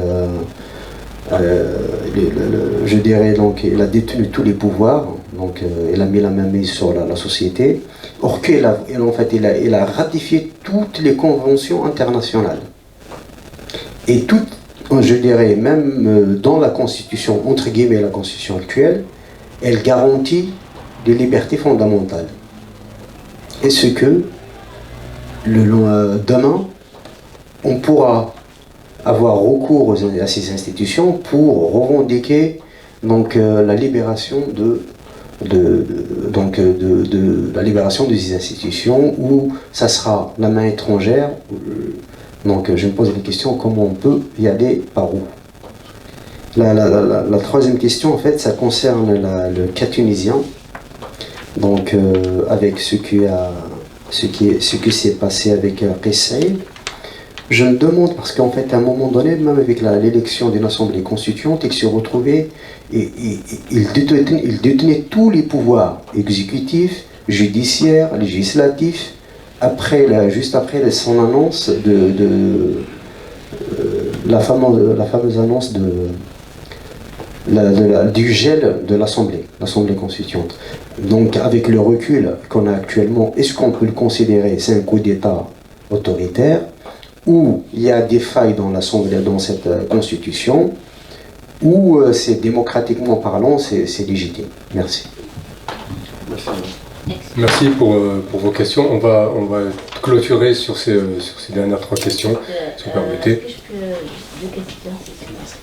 je dirais donc elle a détenu tous les pouvoirs. Donc elle a mis la main mise sur la société. Or qu'elle a ratifié toutes les conventions internationales. Et toutes, je dirais, même dans la Constitution, entre guillemets la Constitution actuelle, elle garantit des libertés fondamentales. Est-ce que demain, on pourra avoir recours à ces institutions pour revendiquer donc, la libération la libération de ces institutions, ou ça sera la main étrangère? Donc je me pose la question, comment on peut y aller, par où? La troisième question en fait, ça concerne le cas tunisien. Donc avec ce qui s'est passé avec Kais Saied. Je me demande, parce qu'en fait à un moment donné, même avec l'élection d'une assemblée constituante, il se retrouvait et il détenait tous les pouvoirs exécutifs, judiciaires, législatifs. Juste après son annonce la fameuse annonce du gel de l'Assemblée constituante. Donc avec le recul qu'on a actuellement, est-ce qu'on peut le considérer, c'est un coup d'État autoritaire, ou il y a des failles dans cette constitution, ou c'est démocratiquement parlant, c'est légitime? Merci. Merci pour vos questions. On va clôturer sur ces dernières trois questions, si vous permettez.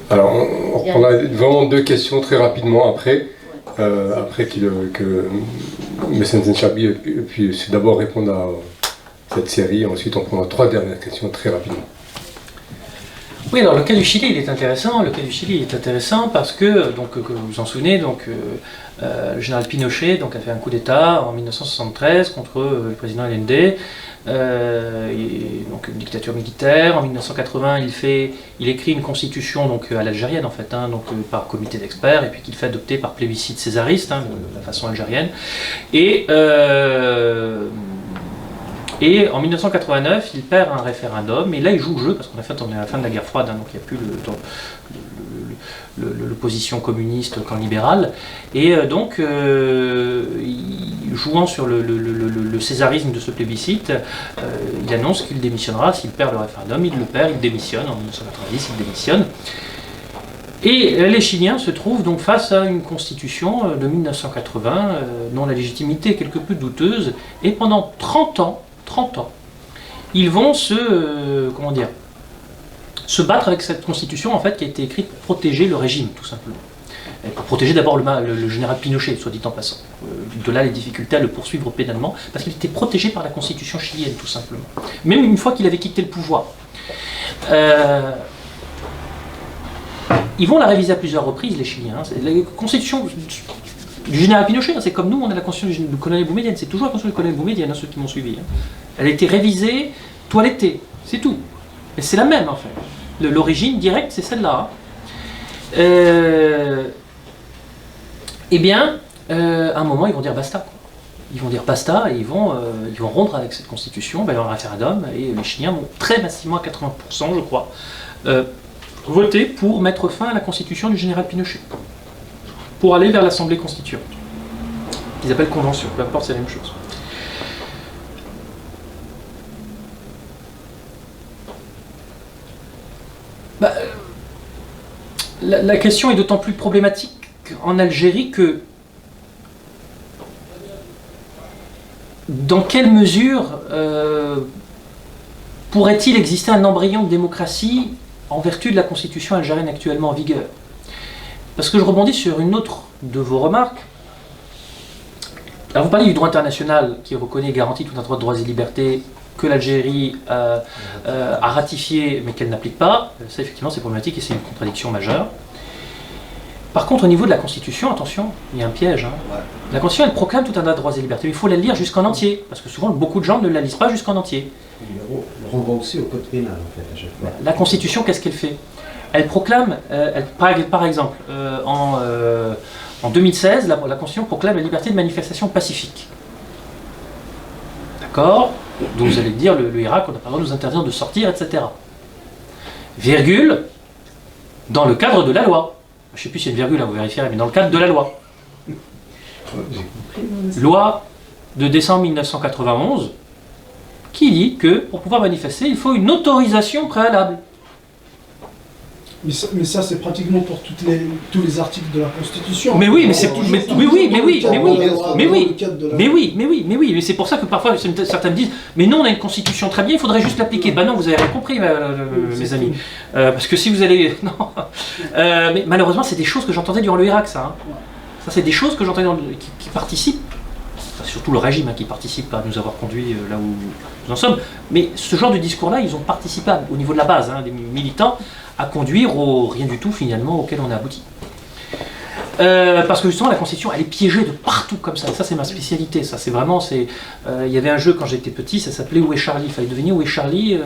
Alors, on reprendra vraiment deux questions très rapidement après que Messène Zenchabi puisse d'abord répondre à cette série. Ensuite, on prendra trois dernières questions très rapidement. Oui, alors le cas du Chili, il est intéressant. Le cas du Chili est intéressant parce que, donc, que vous vous en souvenez, donc, le général Pinochet donc, a fait un coup d'État en 1973 contre le président Allende, donc une dictature militaire. En 1980, il écrit une constitution donc, à l'algérienne, en fait, donc, par comité d'experts, et puis qu'il fait adopter par plébiscite césariste, de la façon algérienne. Et en 1989, il perd un référendum, et là il joue le jeu, parce qu'en fait on est à la fin de la guerre froide, donc il n'y a plus l'opposition communiste qu'en libérale, et donc jouant sur le césarisme de ce plébiscite, il annonce qu'il démissionnera s'il perd le référendum. Il le perd, il démissionne, en 1990 il démissionne. Et les Chiliens se trouvent donc face à une constitution de 1980 dont la légitimité est quelque peu douteuse, et pendant 30 ans, ils vont se battre avec cette constitution en fait, qui a été écrite pour protéger le régime, tout simplement. Et pour protéger d'abord le général Pinochet, soit dit en passant. De là les difficultés à le poursuivre pénalement, parce qu'il était protégé par la constitution chilienne, tout simplement. Même une fois qu'il avait quitté le pouvoir. Ils vont la réviser à plusieurs reprises, les Chiliens. La constitution du général Pinochet, c'est comme nous, on a la constitution du colonel Boumedienne, c'est toujours la constitution du colonel Boumedienne, ceux qui m'ont suivi. Elle a été révisée, toilettée, c'est tout. Mais c'est la même en fait. L'origine directe, c'est celle-là. Eh bien, à un moment, ils vont dire basta. Ils vont dire basta et ils vont rompre avec cette constitution. Il y aura un référendum et les Chiliens vont très massivement, à 80%, je crois, voter pour mettre fin à la constitution du général Pinochet, pour aller vers l'Assemblée constituante, qu'ils appellent convention, peu importe, c'est la même chose. la question est d'autant plus problématique en Algérie que dans quelle mesure pourrait-il exister un embryon de démocratie en vertu de la constitution algérienne actuellement en vigueur? Parce que je rebondis sur une autre de vos remarques. Alors vous parlez du droit international qui reconnaît et garantit tout un droit de droits et libertés que l'Algérie a ratifié mais qu'elle n'applique pas. Ça effectivement c'est problématique et c'est une contradiction majeure. Par contre au niveau de la Constitution, attention, il y a un piège. Hein. Ouais. La Constitution elle proclame tout un tas de droits et libertés, mais il faut la lire jusqu'en entier, parce que souvent beaucoup de gens ne la lisent pas jusqu'en entier. Il renvoie aussi au code pénal, en fait, à chaque fois. La Constitution, qu'est-ce qu'elle fait? Elle proclame, par exemple, en 2016, la Constitution proclame la liberté de manifestation pacifique. D'accord? Donc vous allez dire, le Irak, on n'a pas le droit de nous interdire de sortir, etc. Virgule, dans le cadre de la loi. Je ne sais plus s'il y a une virgule, vous vérifierez, mais dans le cadre de la loi. Loi de décembre 1991, qui dit que pour pouvoir manifester, il faut une autorisation préalable. Mais ça c'est pratiquement pour tous les articles de la Constitution. Mais oui, mais c'est mais c'est pour ça que parfois certains me disent mais non, on a une constitution très bien, il faudrait juste l'appliquer. Ben non, vous avez rien compris, mes amis. Parce que si vous allez non, mais malheureusement, c'est des choses que j'entendais durant le Irak, ça. Hein. Ça, c'est des choses que j'entendais qui participent. Enfin, surtout le régime qui participe à nous avoir conduits là où nous en sommes. Mais ce genre de discours-là, ils ont participé au niveau de la base, hein, des militants, à conduire au rien du tout finalement auquel on a abouti. Parce que justement la Constitution elle est piégée de partout comme ça. Ça c'est ma spécialité. Ça c'est vraiment il y avait un jeu quand j'étais petit, ça s'appelait Où est Charlie. Il fallait deviner où est Charlie.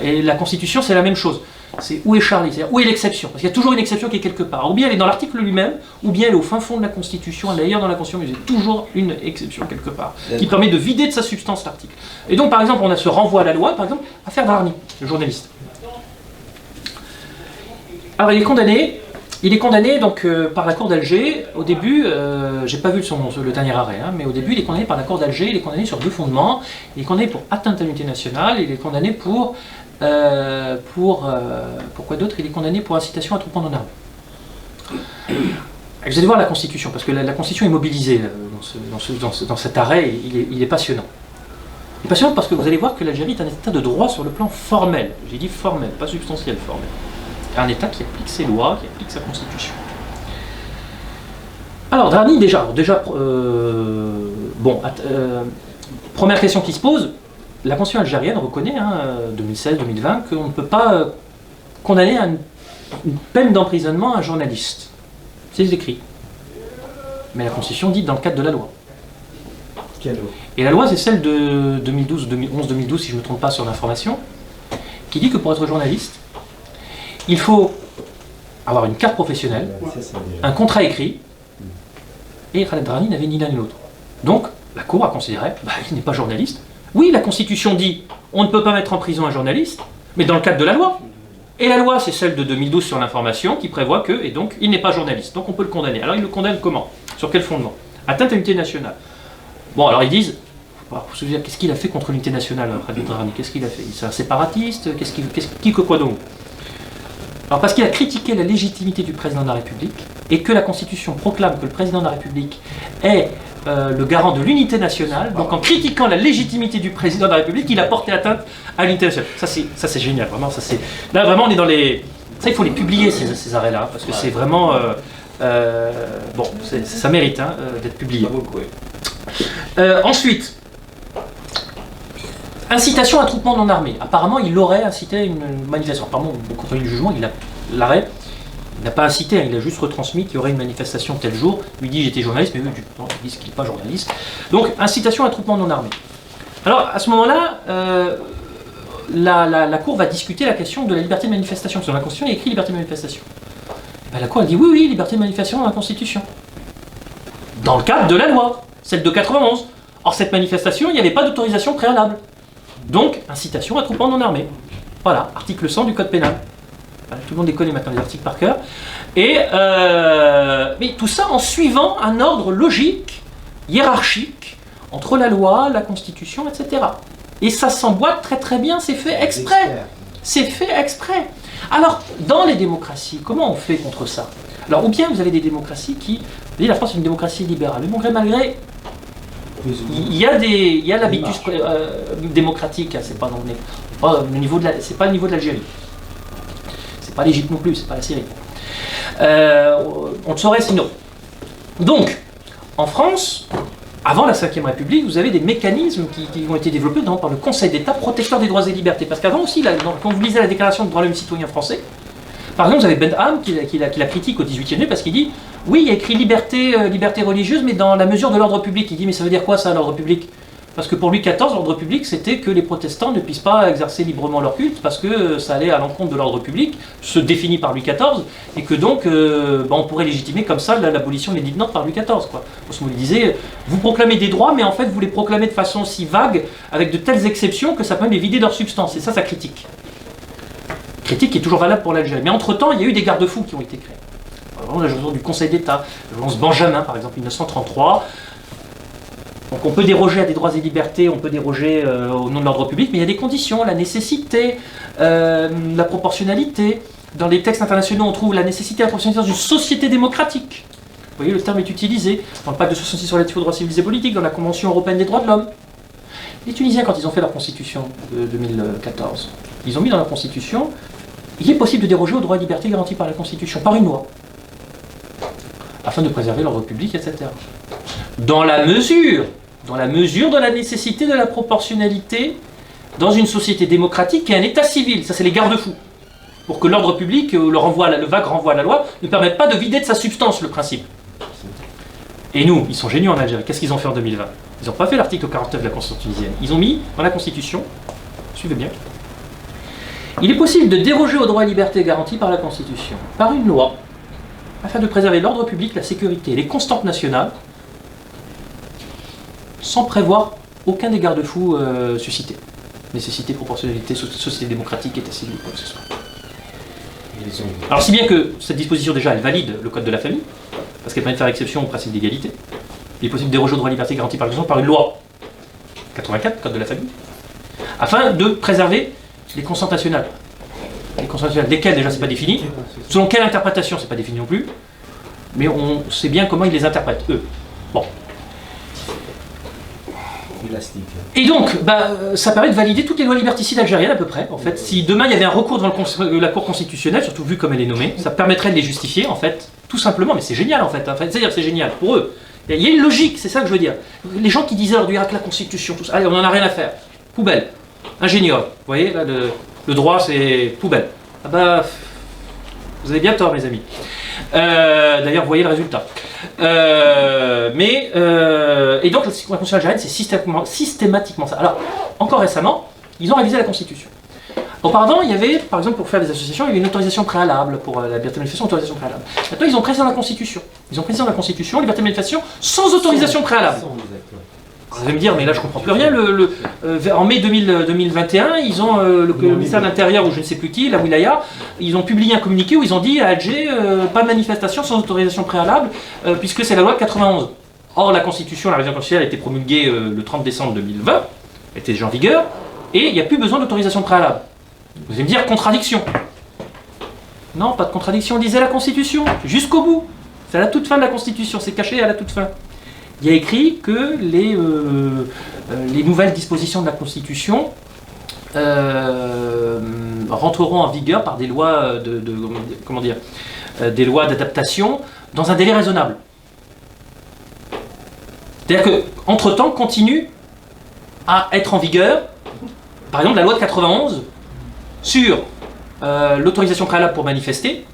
Et la Constitution c'est la même chose. C'est où est Charlie, c'est-à-dire où est l'exception. Parce qu'il y a toujours une exception qui est quelque part. Ou bien elle est dans l'article lui-même, ou bien elle est au fin fond de la Constitution, elle est ailleurs dans la Constitution, mais il y a toujours une exception quelque part, qui permet de vider de sa substance l'article. Et donc par exemple on a ce renvoi à la loi, par exemple, affaire Darni, le journaliste. Alors il est condamné donc, par la Cour d'Alger. Au début, j'ai pas vu le dernier arrêt, hein, mais au début il est condamné par la Cour d'Alger, il est condamné sur deux fondements. Il est condamné pour atteinte à l'unité nationale, il est condamné pour quoi d'autre? Il est condamné pour incitation à troupement non armé. Vous allez voir la Constitution, parce que la Constitution est mobilisée dans cet arrêt, il est passionnant. Il est passionnant parce que vous allez voir que l'Algérie est un état de droit sur le plan formel. J'ai dit formel, pas substantiel, formel. Un État qui applique ses lois, qui applique sa Constitution. Alors, Draghi, première question qui se pose, la Constitution algérienne reconnaît, 2016-2020, qu'on ne peut pas condamner à une peine d'emprisonnement un journaliste. C'est écrit. Mais la Constitution dit dans le cadre de la loi. Quelle loi? Et la loi, c'est celle de 2011-2012, si je ne me trompe pas sur l'information, qui dit que pour être journaliste, il faut avoir une carte professionnelle, un contrat écrit, et Khaled Draghi n'avait ni l'un ni l'autre. Donc, la Cour a considéré, il n'est pas journaliste. Oui, la Constitution dit, on ne peut pas mettre en prison un journaliste, mais dans le cadre de la loi. Et la loi, c'est celle de 2012 sur l'information, qui prévoit que, et donc, il n'est pas journaliste. Donc, on peut le condamner. Alors, il le condamne comment? Sur quel fondement? Atteinte à l'unité nationale. Bon, alors ils disent, qu'est-ce qu'il a fait contre l'unité nationale, Khaled Draghi? Qu'est-ce qu'il a fait? C'est un séparatiste? Quoi donc? Alors parce qu'il a critiqué la légitimité du président de la République et que la Constitution proclame que le président de la République est le garant de l'unité nationale, donc en critiquant la légitimité du président de la République, il a porté atteinte à l'unité nationale. Ça c'est génial, vraiment. Là vraiment on est dans les... Ça il faut les publier ces arrêts-là, parce que c'est vraiment... ça mérite d'être publié. Ensuite, incitation à attroupement non armé. Apparemment, il aurait incité à une manifestation. Apparemment, au contraire du jugement, l'arrêt, il n'a pas incité, il a juste retransmis qu'il y aurait une manifestation tel jour. Il lui dit j'étais journaliste, mais eux ils disent qu'il n'est pas journaliste. Donc, incitation à attroupement non armé. Alors, à ce moment-là, la Cour va discuter la question de la liberté de manifestation. Parce que dans la Constitution, il y a écrit liberté de manifestation. Et bien, la Cour elle dit oui, liberté de manifestation dans la Constitution. Dans le cadre de la loi, celle de 91. Or, cette manifestation, il n'y avait pas d'autorisation préalable. Donc, incitation à attroupement non armé. Voilà, article 100 du Code pénal. Voilà, tout le monde les connaît maintenant, les articles par cœur. Mais tout ça en suivant un ordre logique, hiérarchique, entre la loi, la Constitution, etc. Et ça s'emboîte très très bien, c'est fait exprès. C'est fait exprès. Alors, dans les démocraties, comment on fait contre ça? Alors, ou bien vous avez des démocraties qui... Vous voyez, la France est une démocratie libérale, mais bon gré malgré, il y a l'habitus démocratique, hein, c'est pas dans c'est pas le niveau de l'Algérie. C'est pas l'Égypte non plus, c'est pas la Syrie. On le saurait sinon. Donc, en France, avant la Ve République, vous avez des mécanismes qui ont été développés par le Conseil d'État protecteur des droits et libertés. Parce qu'avant aussi, quand vous lisez la Déclaration des droits de l'homme citoyen français, par exemple, vous avez Bentham qui la critique au XVIIIe siècle parce qu'il dit oui, il y a écrit liberté religieuse, mais dans la mesure de l'ordre public. Il dit mais ça veut dire quoi ça, l'ordre public? Parce que pour Louis XIV, l'ordre public, c'était que les protestants ne puissent pas exercer librement leur culte, parce que ça allait à l'encontre de l'ordre public, ce défini par Louis XIV, et que donc on pourrait légitimer comme ça l'abolition de l'édit de Nantes par Louis XIV. Osmo disait, vous proclamez des droits, mais en fait vous les proclamez de façon si vague, avec de telles exceptions, que ça peut même les vider de leur substance. Et ça critique. Critique qui est toujours valable pour l'Algérie. Mais entre-temps, il y a eu des garde-fous qui ont été créés. Par exemple, la journée du Conseil d'État, la lance Benjamin, par exemple, 1933. Donc on peut déroger à des droits et libertés, on peut déroger au nom de l'ordre public, mais il y a des conditions, la nécessité, la proportionnalité. Dans les textes internationaux, on trouve la nécessité et la proportionnalité dans une société démocratique. Vous voyez, le terme est utilisé dans le pacte de 66 relatif aux droits civils et politiques, dans la Convention européenne des droits de l'homme. Les Tunisiens, quand ils ont fait leur constitution de 2014, ils ont mis dans leur constitution, il est possible de déroger aux droits et libertés garantis par la Constitution, par une loi, afin de préserver l'ordre public, etc. Dans la mesure de la nécessité de la proportionnalité dans une société démocratique et un état civil. Ça, c'est les garde-fous. Pour que l'ordre public, le vague renvoi à la loi, ne permette pas de vider de sa substance le principe. Et nous, ils sont géniaux en Algérie. Qu'est-ce qu'ils ont fait en 2020? Ils n'ont pas fait l'article 49 de la Constitution tunisienne. Ils ont mis dans la Constitution, suivez bien, il est possible de déroger aux droits et libertés garantis par la Constitution, par une loi, afin de préserver l'ordre public, la sécurité et les constantes nationales, sans prévoir aucun des garde-fous suscités. Nécessité, proportionnalité, société démocratique, état civil, quoi que ce soit. Alors si bien que cette disposition déjà, elle valide le code de la famille, parce qu'elle permet de faire exception au principe d'égalité. Il est possible de déroger aux droits et libertés garantis par la Constitution par une loi, 84, code de la famille, afin de préserver les constantes nationales. Les constantes nationales, desquelles déjà c'est pas défini, selon quelle interprétation c'est pas défini non plus, mais on sait bien comment ils les interprètent, eux. Bon. Et donc, ça permet de valider toutes les lois liberticides algériennes à peu près. En fait, si demain il y avait un recours devant la Cour constitutionnelle, surtout vu comme elle est nommée, ça permettrait de les justifier, en fait, tout simplement. Mais c'est génial, en fait. C'est-à-dire, c'est génial pour eux. Il y a une logique, c'est ça que je veux dire. Les gens qui disaient alors du Irak, la Constitution, tout ça, allez, on n'en a rien à faire. Poubelle. Ingénieur. Vous voyez, là, le droit, c'est poubelle. Ah bah, vous avez bien tort, mes amis. D'ailleurs, vous voyez le résultat. Et donc, la Constitution algérienne, c'est systématiquement ça. Alors, encore récemment, ils ont révisé la Constitution. Auparavant, il y avait, par exemple, pour faire des associations, il y avait une autorisation préalable pour la liberté de manifestation, autorisation préalable. Maintenant, ils ont précisé dans la Constitution. Ils ont précisé dans la Constitution, liberté de manifestation sans autorisation préalable. Vous allez me dire, mais là je comprends plus rien. En mai 2021, ils ont le ministère de l'Intérieur ou je ne sais plus qui, la Wilaya, ils ont publié un communiqué où ils ont dit à Alger, pas de manifestation sans autorisation préalable, puisque c'est la loi de 91. Or, la Constitution, la révision constitutionnelle a été promulguée le 30 décembre 2020, elle était déjà en vigueur, et il n'y a plus besoin d'autorisation préalable. Vous allez me dire, contradiction. Non, pas de contradiction, lisez la Constitution, jusqu'au bout. C'est à la toute fin de la Constitution, c'est caché à la toute fin. Il y a écrit que les nouvelles dispositions de la Constitution rentreront en vigueur par des lois des lois d'adaptation dans un délai raisonnable. C'est-à-dire qu'entre-temps, continue à être en vigueur, par exemple, la loi de 91 sur l'autorisation préalable pour manifester,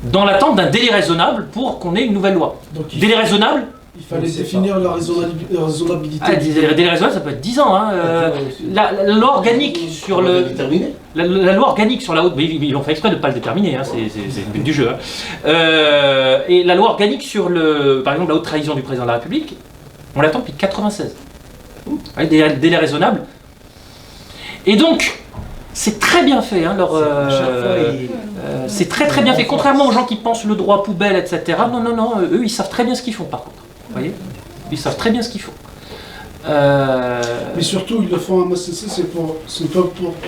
dans l'attente d'un délai raisonnable pour qu'on ait une nouvelle loi. Donc, délai raisonnable. Il fallait définir la raisonnabilité. Ah, délai raisonnable, ça peut être 10 ans. Hein. La loi organique sur la loi organique sur la haute. Ils ont fait exprès de ne pas le déterminer, hein, c'est le but du jeu. Hein. Et la loi organique sur par exemple, la haute trahison du président de la République, on l'attend depuis 1996. Délai raisonnable. Et donc, c'est très bien fait, hein, c'est très bien fait. Contrairement aux gens qui pensent le droit poubelle, etc. Non, eux, ils savent très bien ce qu'ils font, par contre. Vous voyez ? Ils savent très bien ce qu'ils font. Mais surtout, ils le font à MSCC, c'est pour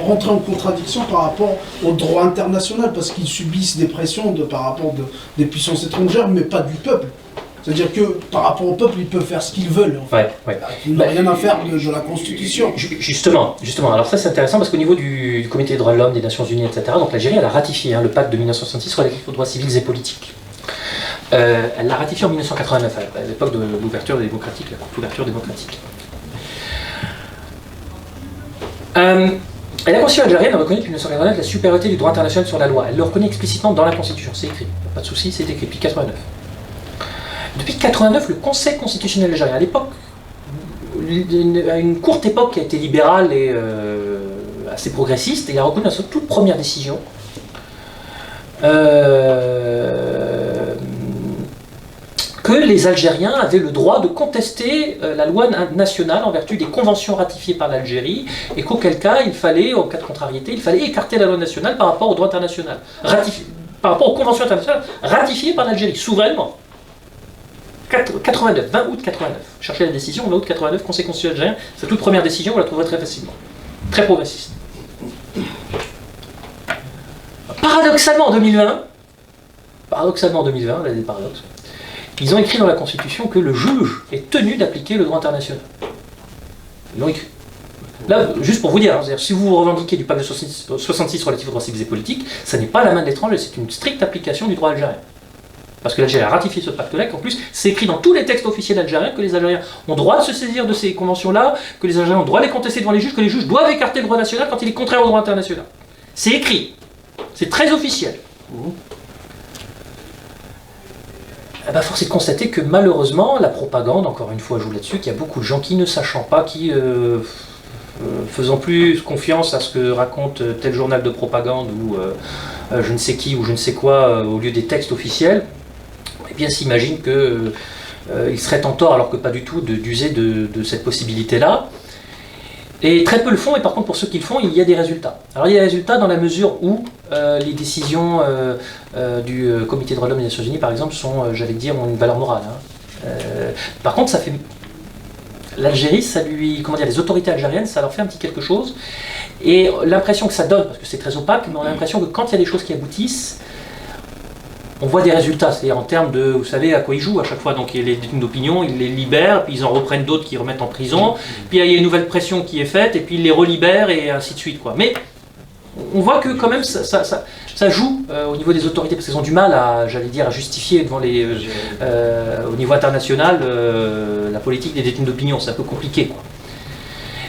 rentrer en contradiction par rapport au droit international, parce qu'ils subissent des pressions par rapport des puissances étrangères, mais pas du peuple. C'est-à-dire que par rapport au peuple, ils peuvent faire ce qu'ils veulent. En fait. Ils n'ont rien à faire de la Constitution. Justement. Alors ça c'est intéressant parce qu'au niveau du Comité des droits de l'homme, des Nations Unies, etc., donc l'Algérie elle a ratifié le pacte de 1966 relatif aux droits civils et politiques. Elle l'a ratifié en 1989, à l'époque de l'ouverture démocratique, la ouverture démocratique. Et la Constitution algérienne a reconnu depuis 1989 la supériorité du droit international sur la loi. Elle le reconnaît explicitement dans la Constitution, c'est écrit. Pas de souci, c'est écrit depuis 1989. Depuis 1989, le Conseil constitutionnel algérien, à l'époque, à une courte époque qui a été libérale et assez progressiste, il a reconnu dans sa toute première décision que les Algériens avaient le droit de contester la loi nationale en vertu des conventions ratifiées par l'Algérie, et qu'auquel cas, il fallait, en cas de contrariété, il fallait écarter la loi nationale par rapport au droit international, par rapport aux conventions internationales ratifiées par l'Algérie, souverainement. 89, 20 août 89. Cherchez la décision, 20 août 89, Conseil constitutionnel algérien, sa toute première décision, vous la trouverez très facilement. Très progressiste. Paradoxalement en 2020, là, des paradoxes, ils ont écrit dans la Constitution que le juge est tenu d'appliquer le droit international. Ils l'ont écrit. Là, juste pour vous dire, si vous revendiquez du pacte de 66 relatif aux droits civils et politiques, ça n'est pas la main de l'étranger, c'est une stricte application du droit algérien. Parce que l'Algérie a ratifié ce pacte-là, qu'en plus, c'est écrit dans tous les textes officiels algériens que les Algériens ont droit de se saisir de ces conventions-là, que les Algériens ont droit de les contester devant les juges, que les juges doivent écarter le droit national quand il est contraire au droit international. C'est écrit. C'est très officiel. Eh ben, force est de constater que malheureusement, la propagande, encore une fois, joue là-dessus, qu'il y a beaucoup de gens qui, ne sachant pas, qui, faisant plus confiance à ce que raconte tel journal de propagande ou je ne sais qui ou je ne sais quoi au lieu des textes officiels, eh bien s'imaginent qu'ils seraient en tort alors que pas du tout d'user de cette possibilité-là. Et très peu le font, et par contre pour ceux qui le font, il y a des résultats. Alors il y a des résultats dans la mesure où les décisions du Comité des droits de l'homme des Nations Unies, par exemple, sont, j'allais dire, ont une valeur morale. Par contre, ça fait... L'Algérie, ça lui... Comment dire, les autorités algériennes, ça leur fait un petit quelque chose. Et l'impression que ça donne, parce que c'est très opaque, mais on a l'impression que quand il y a des choses qui aboutissent, on voit des résultats, c'est-à-dire en termes de, vous savez à quoi ils jouent à chaque fois, donc il y a les détenus d'opinion, ils les libèrent, puis ils en reprennent d'autres qui remettent en prison, puis il y a une nouvelle pression qui est faite, et puis ils les relibèrent, et ainsi de suite, quoi. Mais on voit que quand même ça joue au niveau des autorités, parce qu'elles ont du mal à, j'allais dire, à justifier devant les, au niveau international la politique des détenus d'opinion, c'est un peu compliqué, quoi.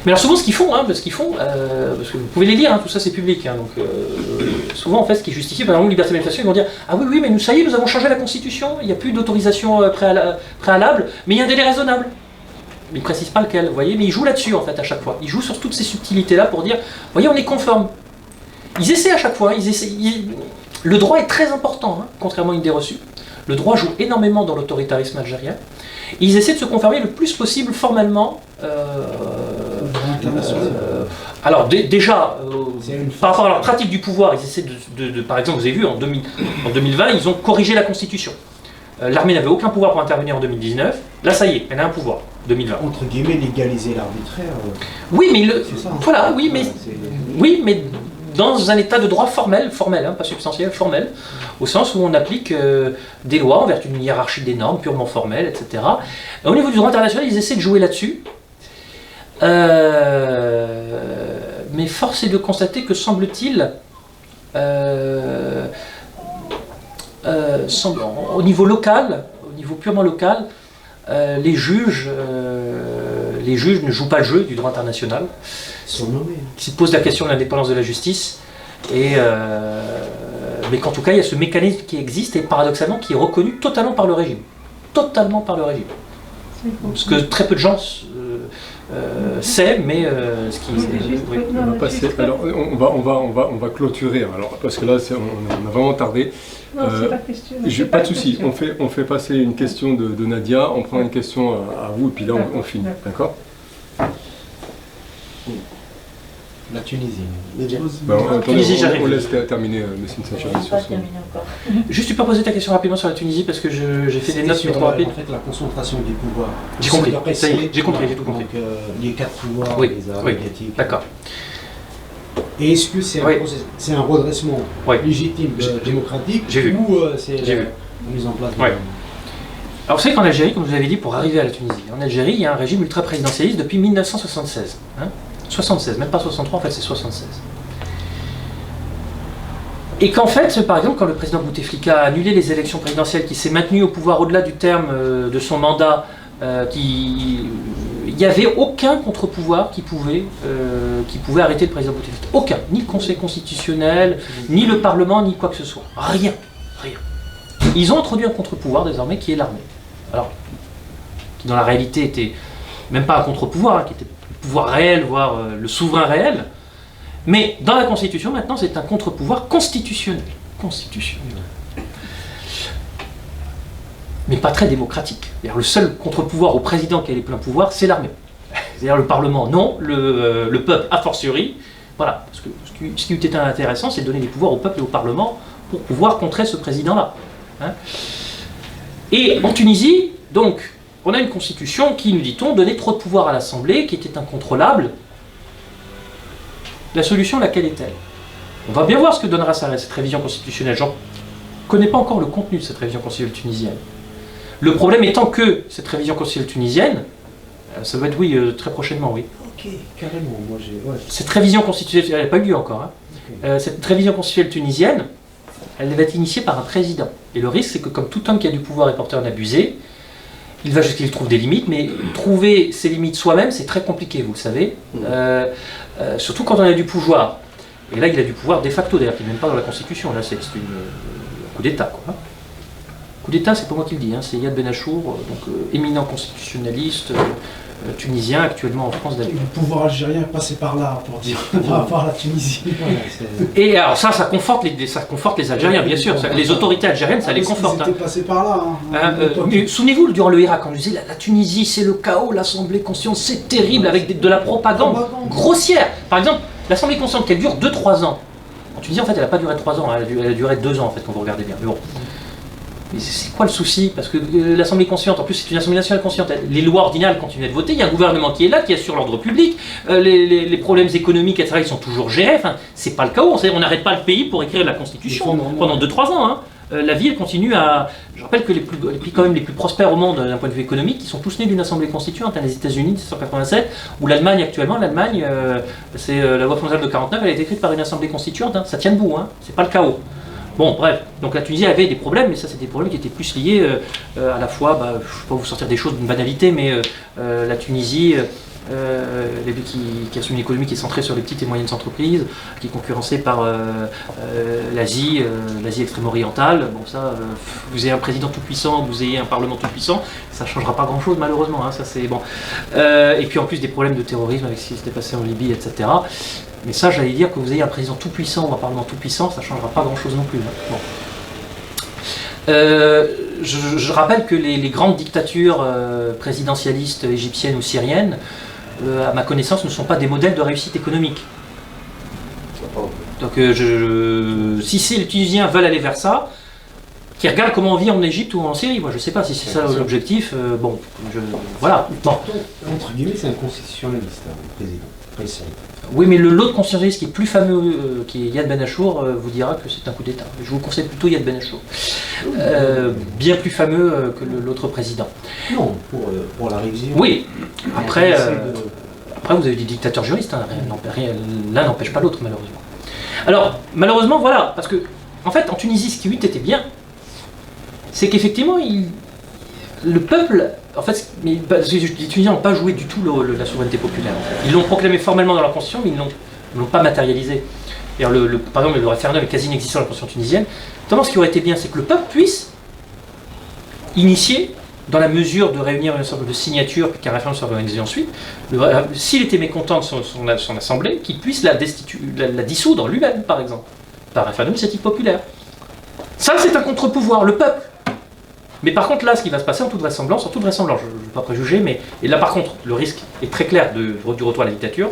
Mais alors souvent ce qu'ils font, parce que vous pouvez les lire, tout ça c'est public, donc souvent en fait ce qui justifie, par exemple liberté de manifestation, ils vont dire ah oui mais nous ça y est, nous avons changé la constitution, il n'y a plus d'autorisation préalable, mais il y a un délai raisonnable. Mais ils ne précisent pas lequel, vous voyez, mais ils jouent là-dessus en fait à chaque fois. Ils jouent sur toutes ces subtilités-là pour dire, vous voyez, on est conforme. Ils essaient à chaque fois, le droit est très important, contrairement à une idée reçue. Le droit joue énormément dans l'autoritarisme algérien. Et ils essaient de se conformer le plus possible formellement. Alors déjà, par rapport à leur pratique du pouvoir, ils essaient par exemple, vous avez vu, en 2020, ils ont corrigé la Constitution. L'armée n'avait aucun pouvoir pour intervenir en 2019. Là, ça y est, elle a un pouvoir. 2020. Entre guillemets, légaliser l'arbitraire. Oui, mais ça, voilà, oui, mais dans un état de droit formel, pas substantiel, formel, au sens où on applique des lois en vertu d'une hiérarchie des normes purement formelle, etc. Au niveau du droit international, ils essaient de jouer là-dessus. Mais force est de constater que, semble-t-il, au niveau local, au niveau purement local, les juges ne jouent pas le jeu du droit international. Ils se posent la question de l'indépendance de la justice, mais qu'en tout cas il y a ce mécanisme qui existe et paradoxalement qui est reconnu totalement par le régime. Totalement par le régime. Ce que très peu de gens savent, mais ce qui... Oui. On va passer, alors on va clôturer, alors, parce que là on a vraiment tardé. Non, c'est la question. Pas de souci, on fait passer une question de Nadia, on prend une question à vous et puis là on finit, d'accord ? La Tunisie. Tunisie, j'arrive. On laisse terminer Messine Saint-Charles sur pas son... terminé encore. Juste, tu peux poser ta question rapidement sur la Tunisie parce que j'ai fait des notes mais sur trop rapides. en fait, la concentration des pouvoirs. J'ai compris, Après, ça y est, j'ai compris, j'ai tout compris. Donc, les 4 pouvoirs, Oui, les arts oui, médiatiques. D'accord. Et est-ce que c'est Oui. c'est un redressement Oui. légitime, J'ai- démocratique, j'ai vu. ou c'est J'ai la vu. mise en place de... Oui. Alors vous savez qu'en Algérie, comme je vous l'avais dit, pour arriver à la Tunisie, en Algérie, il y a un régime ultra-présidentialiste depuis 1976. 76, même pas 63, en fait c'est 76. Et qu'en fait, par exemple, quand le président Bouteflika a annulé les élections présidentielles, qui s'est maintenu au pouvoir au-delà du terme de son mandat, il n'y avait aucun contre-pouvoir qui pouvait arrêter le président Bouteflika. Aucun. Ni le Conseil constitutionnel, ni le Parlement, ni quoi que ce soit. Rien. Rien. Ils ont introduit un contre-pouvoir désormais qui est l'armée. Alors, qui dans la réalité était même pas un contre-pouvoir, qui était le pouvoir réel, voire le souverain réel. Mais dans la Constitution, maintenant, c'est un contre-pouvoir constitutionnel. Constitutionnel. Mais pas très démocratique. C'est-à-dire, le seul contre-pouvoir au président qui a les pleins pouvoirs, c'est l'armée. C'est-à-dire le Parlement, non. Le peuple, a fortiori. Voilà. Parce que ce qui eût été intéressant, c'est de donner des pouvoirs au peuple et au Parlement pour pouvoir contrer ce président-là. Hein. Et en Tunisie, donc, on a une constitution qui, nous dit-on, donnait trop de pouvoir à l'Assemblée, qui était incontrôlable. La solution, laquelle est-elle? On va bien voir ce que donnera cette révision constitutionnelle. Je ne connais pas encore le contenu de cette révision constitutionnelle tunisienne. Le problème étant que cette révision constitutionnelle tunisienne, ça va être oui, très prochainement, oui. Ok, carrément, moi j'ai... Ouais. Cette révision constitutionnelle, elle n'a pas eu lieu encore. Hein. Ok. Cette révision constitutionnelle tunisienne, elle va être initiée par un président. Et le risque, c'est que comme tout homme qui a du pouvoir est porté en abusé, il va jusqu'à ce qu'il trouve des limites, mais trouver ses limites soi-même, c'est très compliqué, vous le savez. Surtout quand on a du pouvoir. Et là, il a du pouvoir de facto, d'ailleurs, qui n'est même pas dans la Constitution. Là, c'est un coup d'État, quoi. Coup d'État, c'est pas moi qui le dis, hein, c'est Yad Ben Achour, donc éminent constitutionnaliste tunisien, actuellement en France d'ailleurs. Le pouvoir algérien est passé par là, pour dire, par rapport à la Tunisie. Voilà, c'est- Et alors ça conforte les Algériens, bien sûr. Les autorités algériennes, ça les Parce qu'ils conforte. étaient passés par là. Mais souvenez-vous, durant le Irak, quand je disais la Tunisie, c'est le chaos, l'Assemblée constituante, c'est terrible, avec de la propagande grossière. Par exemple, l'Assemblée constituante, qu'elle dure 2-3 ans. En Tunisie, en fait, elle n'a pas duré 3 ans, hein, elle a duré 2 ans, en fait, quand vous regardez bien. Mais bon. Mais c'est quoi le souci? Parce que l'Assemblée constituante, en plus, c'est une Assemblée nationale constituante. Les lois ordinales continuent d'être votées, il y a un gouvernement qui est là, qui assure l'ordre public, les problèmes économiques, etc., ils sont toujours gérés. Enfin, c'est pas le chaos, on n'arrête pas le pays pour écrire la Constitution pendant 2-3 ans. Hein. La vie, elle continue à... Je rappelle que les pays plus prospères au monde d'un point de vue économique, ils sont tous nés d'une assemblée constituante. Hein, les États-Unis, 1787, ou l'Allemagne actuellement. L'Allemagne, c'est la loi fondamentale de 49, elle a été écrite par une assemblée constituante. Hein, ça tient debout, hein, c'est pas le chaos. Bon, bref, donc la Tunisie avait des problèmes, mais ça c'était des problèmes qui étaient plus liés à la fois, je ne vais pas vous sortir des choses d'une banalité, mais la Tunisie, qui a une économie qui est centrée sur les petites et moyennes entreprises, qui est concurrencée par l'Asie extrême-orientale. Bon, ça, vous ayez un président tout-puissant, vous ayez un parlement tout-puissant, ça ne changera pas grand-chose malheureusement. Hein, ça, c'est, bon. Et puis en plus des problèmes de terrorisme avec ce qui s'était passé en Libye, etc. Mais ça, j'allais dire que vous ayez un président tout-puissant ou un parlement tout-puissant, ça ne changera pas grand-chose non plus. Hein. Bon. Je rappelle que les grandes dictatures présidentialistes égyptiennes ou syriennes, à ma connaissance, ne sont pas des modèles de réussite économique. Donc si les Tunisiens veulent aller vers ça, qu'ils regardent comment on vit en Égypte ou en Syrie. Moi, je ne sais pas si c'est ça l'objectif. Voilà. Bon. Entre guillemets, c'est un constitutionnaliste, un président. Oui, mais l'autre constitutionnaliste qui est plus fameux, qui est Yad Ben Achour, vous dira que c'est un coup d'État. Je vous conseille plutôt Yad Ben Achour. Bien plus fameux que l'autre président. Non, pour la révision. Oui. Après, vous avez des dictateurs juristes. Hein. L'un n'empêche pas l'autre, malheureusement. Alors, malheureusement, voilà. Parce que, en fait, en Tunisie, ce qui eût été bien, c'est qu'effectivement, le peuple... En fait, les Tunisiens n'ont pas joué du tout la souveraineté populaire. En fait. Ils l'ont proclamé formellement dans leur constitution, mais ils ne l'ont pas matérialisé. Par exemple, le référendum est quasi inexistant dans la constitution tunisienne. Notamment, ce qui aurait été bien, c'est que le peuple puisse initier, dans la mesure de réunir une sorte de signature, puis qu'un référendum soit organisé ensuite, s'il était mécontent de son assemblée, qu'il puisse la dissoudre lui-même, par exemple, par un référendum d'initiative populaire. Ça, c'est un contre-pouvoir, le peuple. Mais par contre, là, ce qui va se passer en toute vraisemblance, je ne veux pas préjuger, mais et là, par contre, le risque est très clair du retour à la dictature,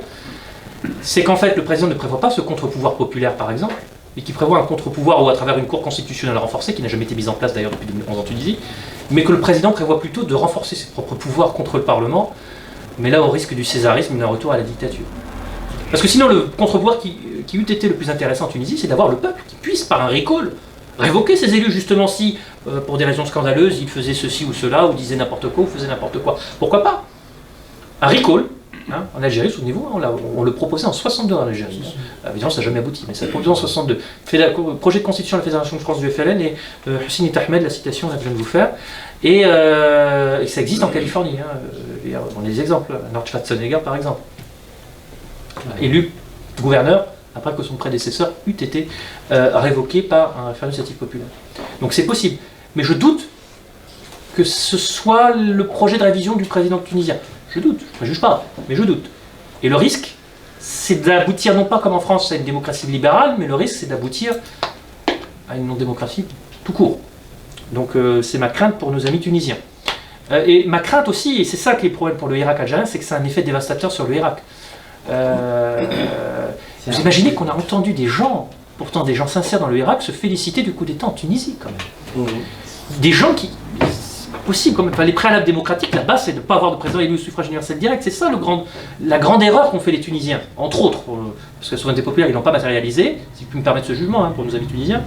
c'est qu'en fait, le président ne prévoit pas ce contre-pouvoir populaire, par exemple, et qui prévoit un contre-pouvoir ou à travers une cour constitutionnelle renforcée, qui n'a jamais été mise en place d'ailleurs depuis 2011 en Tunisie, mais que le président prévoit plutôt de renforcer ses propres pouvoirs contre le Parlement, mais là au risque du césarisme et d'un retour à la dictature. Parce que sinon, le contre-pouvoir qui eût été le plus intéressant en Tunisie, c'est d'avoir le peuple qui puisse, par un recall, révoquer ses élus, justement, si, pour des raisons scandaleuses, ils faisaient ceci ou cela, ou disaient n'importe quoi, ou faisaient n'importe quoi. Pourquoi pas? Un recall, hein, en Algérie, souvenez-vous, on le proposait en 62 en Algérie. Évidemment, ça n'a jamais abouti, mais ça a proposé en 62. Projet de constitution de la Fédération de France du FLN, et Hussein Ahmed, la citation là, que je viens de vous faire, et ça existe en Californie. Hein, on a des exemples, Arnold Schwarzenegger par exemple. Élu gouverneur après que son prédécesseur eût été révoqué par un référendum d'initiative populaire. Donc c'est possible. Mais je doute que ce soit le projet de révision du président tunisien. Je doute, je ne juge pas, mais je doute. Et le risque, c'est d'aboutir non pas comme en France à une démocratie libérale, mais le risque c'est d'aboutir à une non-démocratie tout court. Donc c'est ma crainte pour nos amis tunisiens. Et ma crainte aussi, et c'est ça qui est le problème pour le Irak algérien, c'est que c'est un effet dévastateur sur le Irak. Vous imaginez qu'on a entendu des gens, pourtant des gens sincères dans le Irak, se féliciter du coup d'État en Tunisie quand même. Des gens qui... C'est possible quand même. Enfin, les préalables démocratiques là-bas, c'est de ne pas avoir de président élu au suffrage universel direct. C'est ça la grande erreur qu'ont fait les Tunisiens, entre autres, parce que la souveraineté populaire, ils n'ont pas matérialisé, si je puis me permettre ce jugement pour nos amis tunisiens.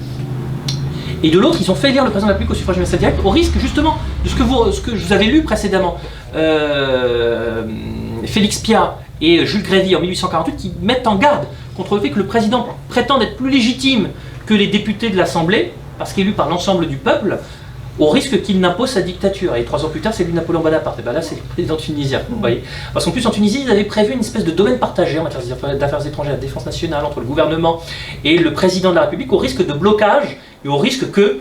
Et de l'autre, ils ont fait élire le président de la République au suffrage universel direct, au risque justement de ce que je vous avais lu précédemment. Félix Piat et Jules Grévy en 1848 qui mettent en garde contre le fait que le président prétende être plus légitime que les députés de l'Assemblée, parce qu'élu par l'ensemble du peuple, au risque qu'il n'impose sa dictature. Et 3 ans plus tard, c'est lui Napoléon Bonaparte. Et bien là, c'est le président tunisien. Vous voyez. Parce qu'en plus, en Tunisie, ils avaient prévu une espèce de domaine partagé en matière d'affaires étrangères, de défense nationale, entre le gouvernement et le président de la République, au risque de blocage et au risque que,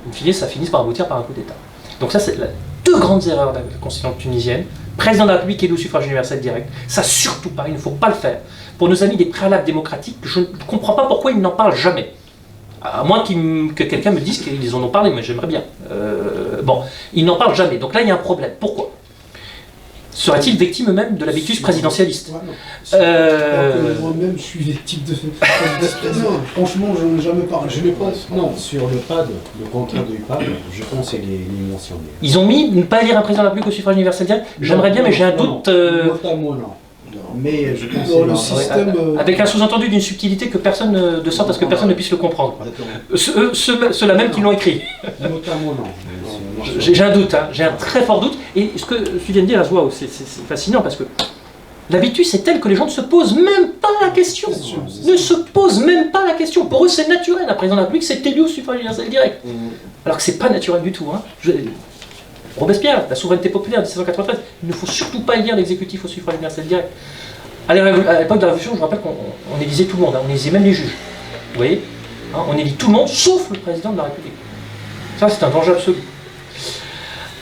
in fine, ça finisse par aboutir par un coup d'État. Donc ça, c'est deux grandes erreurs de la constitution tunisienne. Président de la République élu au suffrage universel direct. Ça, surtout pas, il ne faut pas le faire. Pour nos amis des préalables démocratiques, je ne comprends pas pourquoi ils n'en parlent jamais. À moins que quelqu'un me dise qu'ils en ont parlé, mais j'aimerais bien. Bon, ils n'en parlent jamais. Donc là, il y a un problème. Pourquoi? Seraient-ils victimes eux-mêmes de l'habitus présidentialiste? Moi-même, je suis victime de président. Franchement, je n'en ai jamais parlé. Je ne pense, non, sur le PAD, le contrat du PAD, je pense qu'il est mentionné. Ils ont mis ne pas élire un président de la République au suffrage universel direct. J'aimerais bien, mais j'ai un doute. Notamment, non. Mais je pense le système. Avec un sous-entendu d'une subtilité que personne, de sorte à ce que personne ne puisse le comprendre. Ceux-là même qui l'ont écrit. Notamment, non. J'ai un doute, hein, j'ai un très fort doute. Et ce que tu viens de dire, waouh, c'est fascinant parce que l'habitus est tel que les gens ne se posent même pas la question. Ne se posent même pas la question. Pour eux, c'est naturel. Un président de la République, c'est élu au suffrage universel direct. Alors que c'est pas naturel du tout. Hein. Robespierre, la souveraineté populaire de 1793, il ne faut surtout pas élire l'exécutif au suffrage universel direct. À l'époque de la Révolution, je vous rappelle qu'on élisait tout le monde, hein, on élisait même les juges. Vous voyez, hein, on élit tout le monde, sauf le président de la République. Ça, c'est un danger absolu.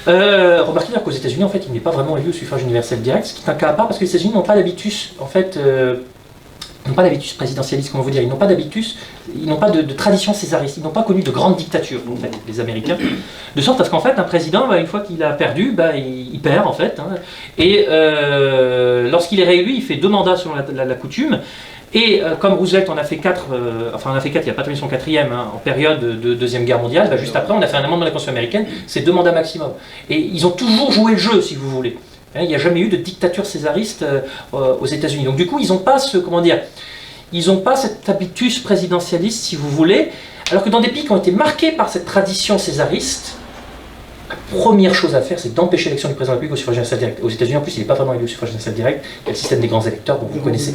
Remarquez qu'aux États-Unis, en fait, il n'est pas vraiment élu au suffrage universel direct, ce qui est un cas à part parce que les États-Unis n'ont pas d'habitus, en fait, ils n'ont pas d'habitus présidentialiste, comment vous dire, ils n'ont pas d'habitus, ils n'ont pas de tradition césariste, ils n'ont pas connu de grande dictature, en fait, les Américains. De sorte à ce qu'en fait, un président, une fois qu'il a perdu, il perd, en fait. Hein, et lorsqu'il est réélu, il fait 2 mandats selon la coutume. Et comme Roosevelt en a fait 4, enfin on a fait 4, il n'a pas terminé son 4e hein, en période de Deuxième Guerre mondiale, juste après on a fait un amendement de la Constitution américaine, c'est 2 mandats maximum. Et ils ont toujours joué le jeu, si vous voulez. Hein, il n'y a jamais eu de dictature césariste aux États-Unis. Donc du coup, ils n'ont pas ils n'ont pas cet habitus présidentialiste, si vous voulez, alors que dans des pays qui ont été marqués par cette tradition césariste, la première chose à faire, c'est d'empêcher l'élection du président de la République au suffrage universel direct. Aux États-Unis, en plus, il n'est pas vraiment élu au suffrage universel direct. Il y a le système des grands électeurs, dont vous connaissez.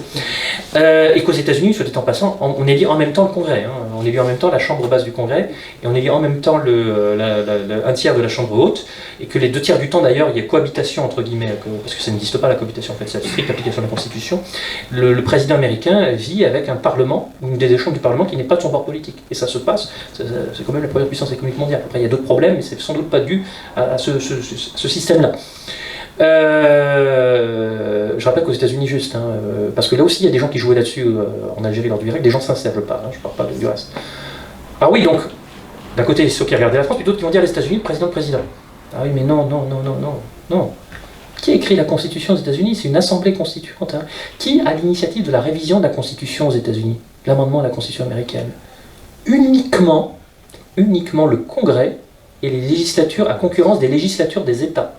Et qu'aux États-Unis, soit dit en passant, on élit en même temps le Congrès. Hein. On élit en même temps la chambre basse du Congrès, et on élit en même temps un tiers de la chambre haute, et que les 2 tiers du temps, d'ailleurs, il y a cohabitation, entre guillemets, parce que ça n'existe pas la cohabitation, en fait, c'est la stricte application de la Constitution. Le président américain vit avec un parlement, une des chambres du parlement qui n'est pas de son bord politique. Et ça se passe, c'est quand même la première puissance économique mondiale. Après, il y a d'autres problèmes, mais c'est sans doute pas dû à ce système-là. Je rappelle qu'aux États-Unis, juste, hein, parce que là aussi il y a des gens qui jouaient là-dessus en Algérie lors du Irak, des gens sincères, je parle, hein, je parle pas du reste. Ah oui, donc, d'un côté, ceux qui regardaient la France, puis d'autres qui vont dire les États-Unis, président. Ah oui, mais non. Qui a écrit la Constitution aux États-Unis? C'est une assemblée constituante. Hein. Qui a l'initiative de la révision de la Constitution aux États-Unis? L'amendement à la Constitution américaine. Uniquement le Congrès et les législatures à concurrence des législatures des États.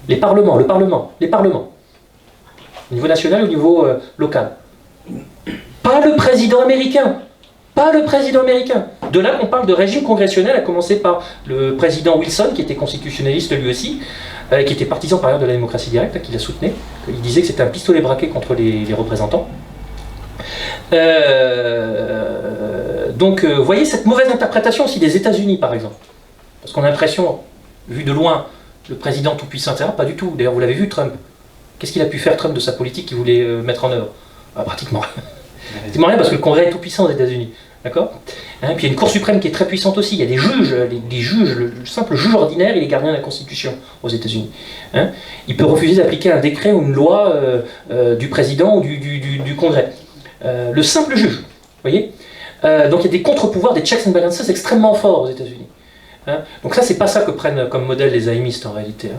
Les parlements. Au niveau national et au niveau local. Pas le président américain. De là qu'on parle de régime congressionnel, à commencer par le président Wilson, qui était constitutionnaliste lui aussi, qui était partisan par ailleurs de la démocratie directe, qui la soutenait. Il disait que c'était un pistolet braqué contre les représentants. Donc, voyez cette mauvaise interprétation aussi des États-Unis, par exemple. Parce qu'on a l'impression, vu de loin, le président tout-puissant, etc. Pas du tout. D'ailleurs, vous l'avez vu, Trump. Qu'est-ce qu'il a pu faire, Trump, de sa politique qu'il voulait mettre en œuvre? Pratiquement rien. Pratiquement rien, parce que le Congrès est tout-puissant aux États-Unis. D'accord? Puis il y a une Cour suprême qui est très puissante aussi. Il y a des juges, le simple juge ordinaire, il est gardien de la Constitution aux États-Unis. Il peut refuser d'appliquer un décret ou une loi du président ou du Congrès. Le simple juge, vous voyez? Donc il y a des contre-pouvoirs, des checks and balances extrêmement forts aux États-Unis. Donc ça, c'est pas ça que prennent comme modèle les zaimistes en réalité.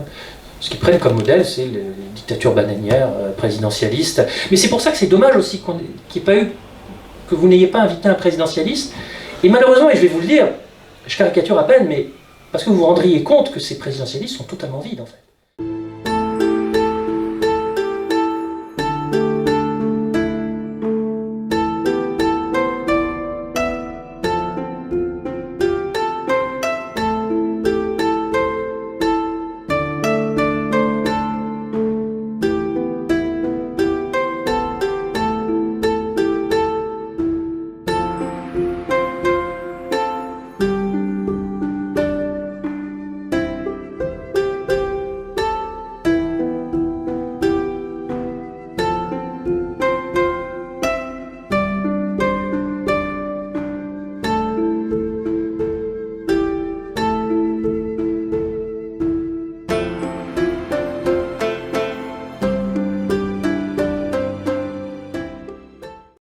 Ce qu'ils prennent comme modèle, c'est les dictatures bananières, présidentialistes. Mais c'est pour ça que c'est dommage aussi que vous n'ayez pas invité un présidentialiste. Et malheureusement, et je vais vous le dire, je caricature à peine, mais parce que vous vous rendriez compte que ces présidentialistes sont totalement vides en fait.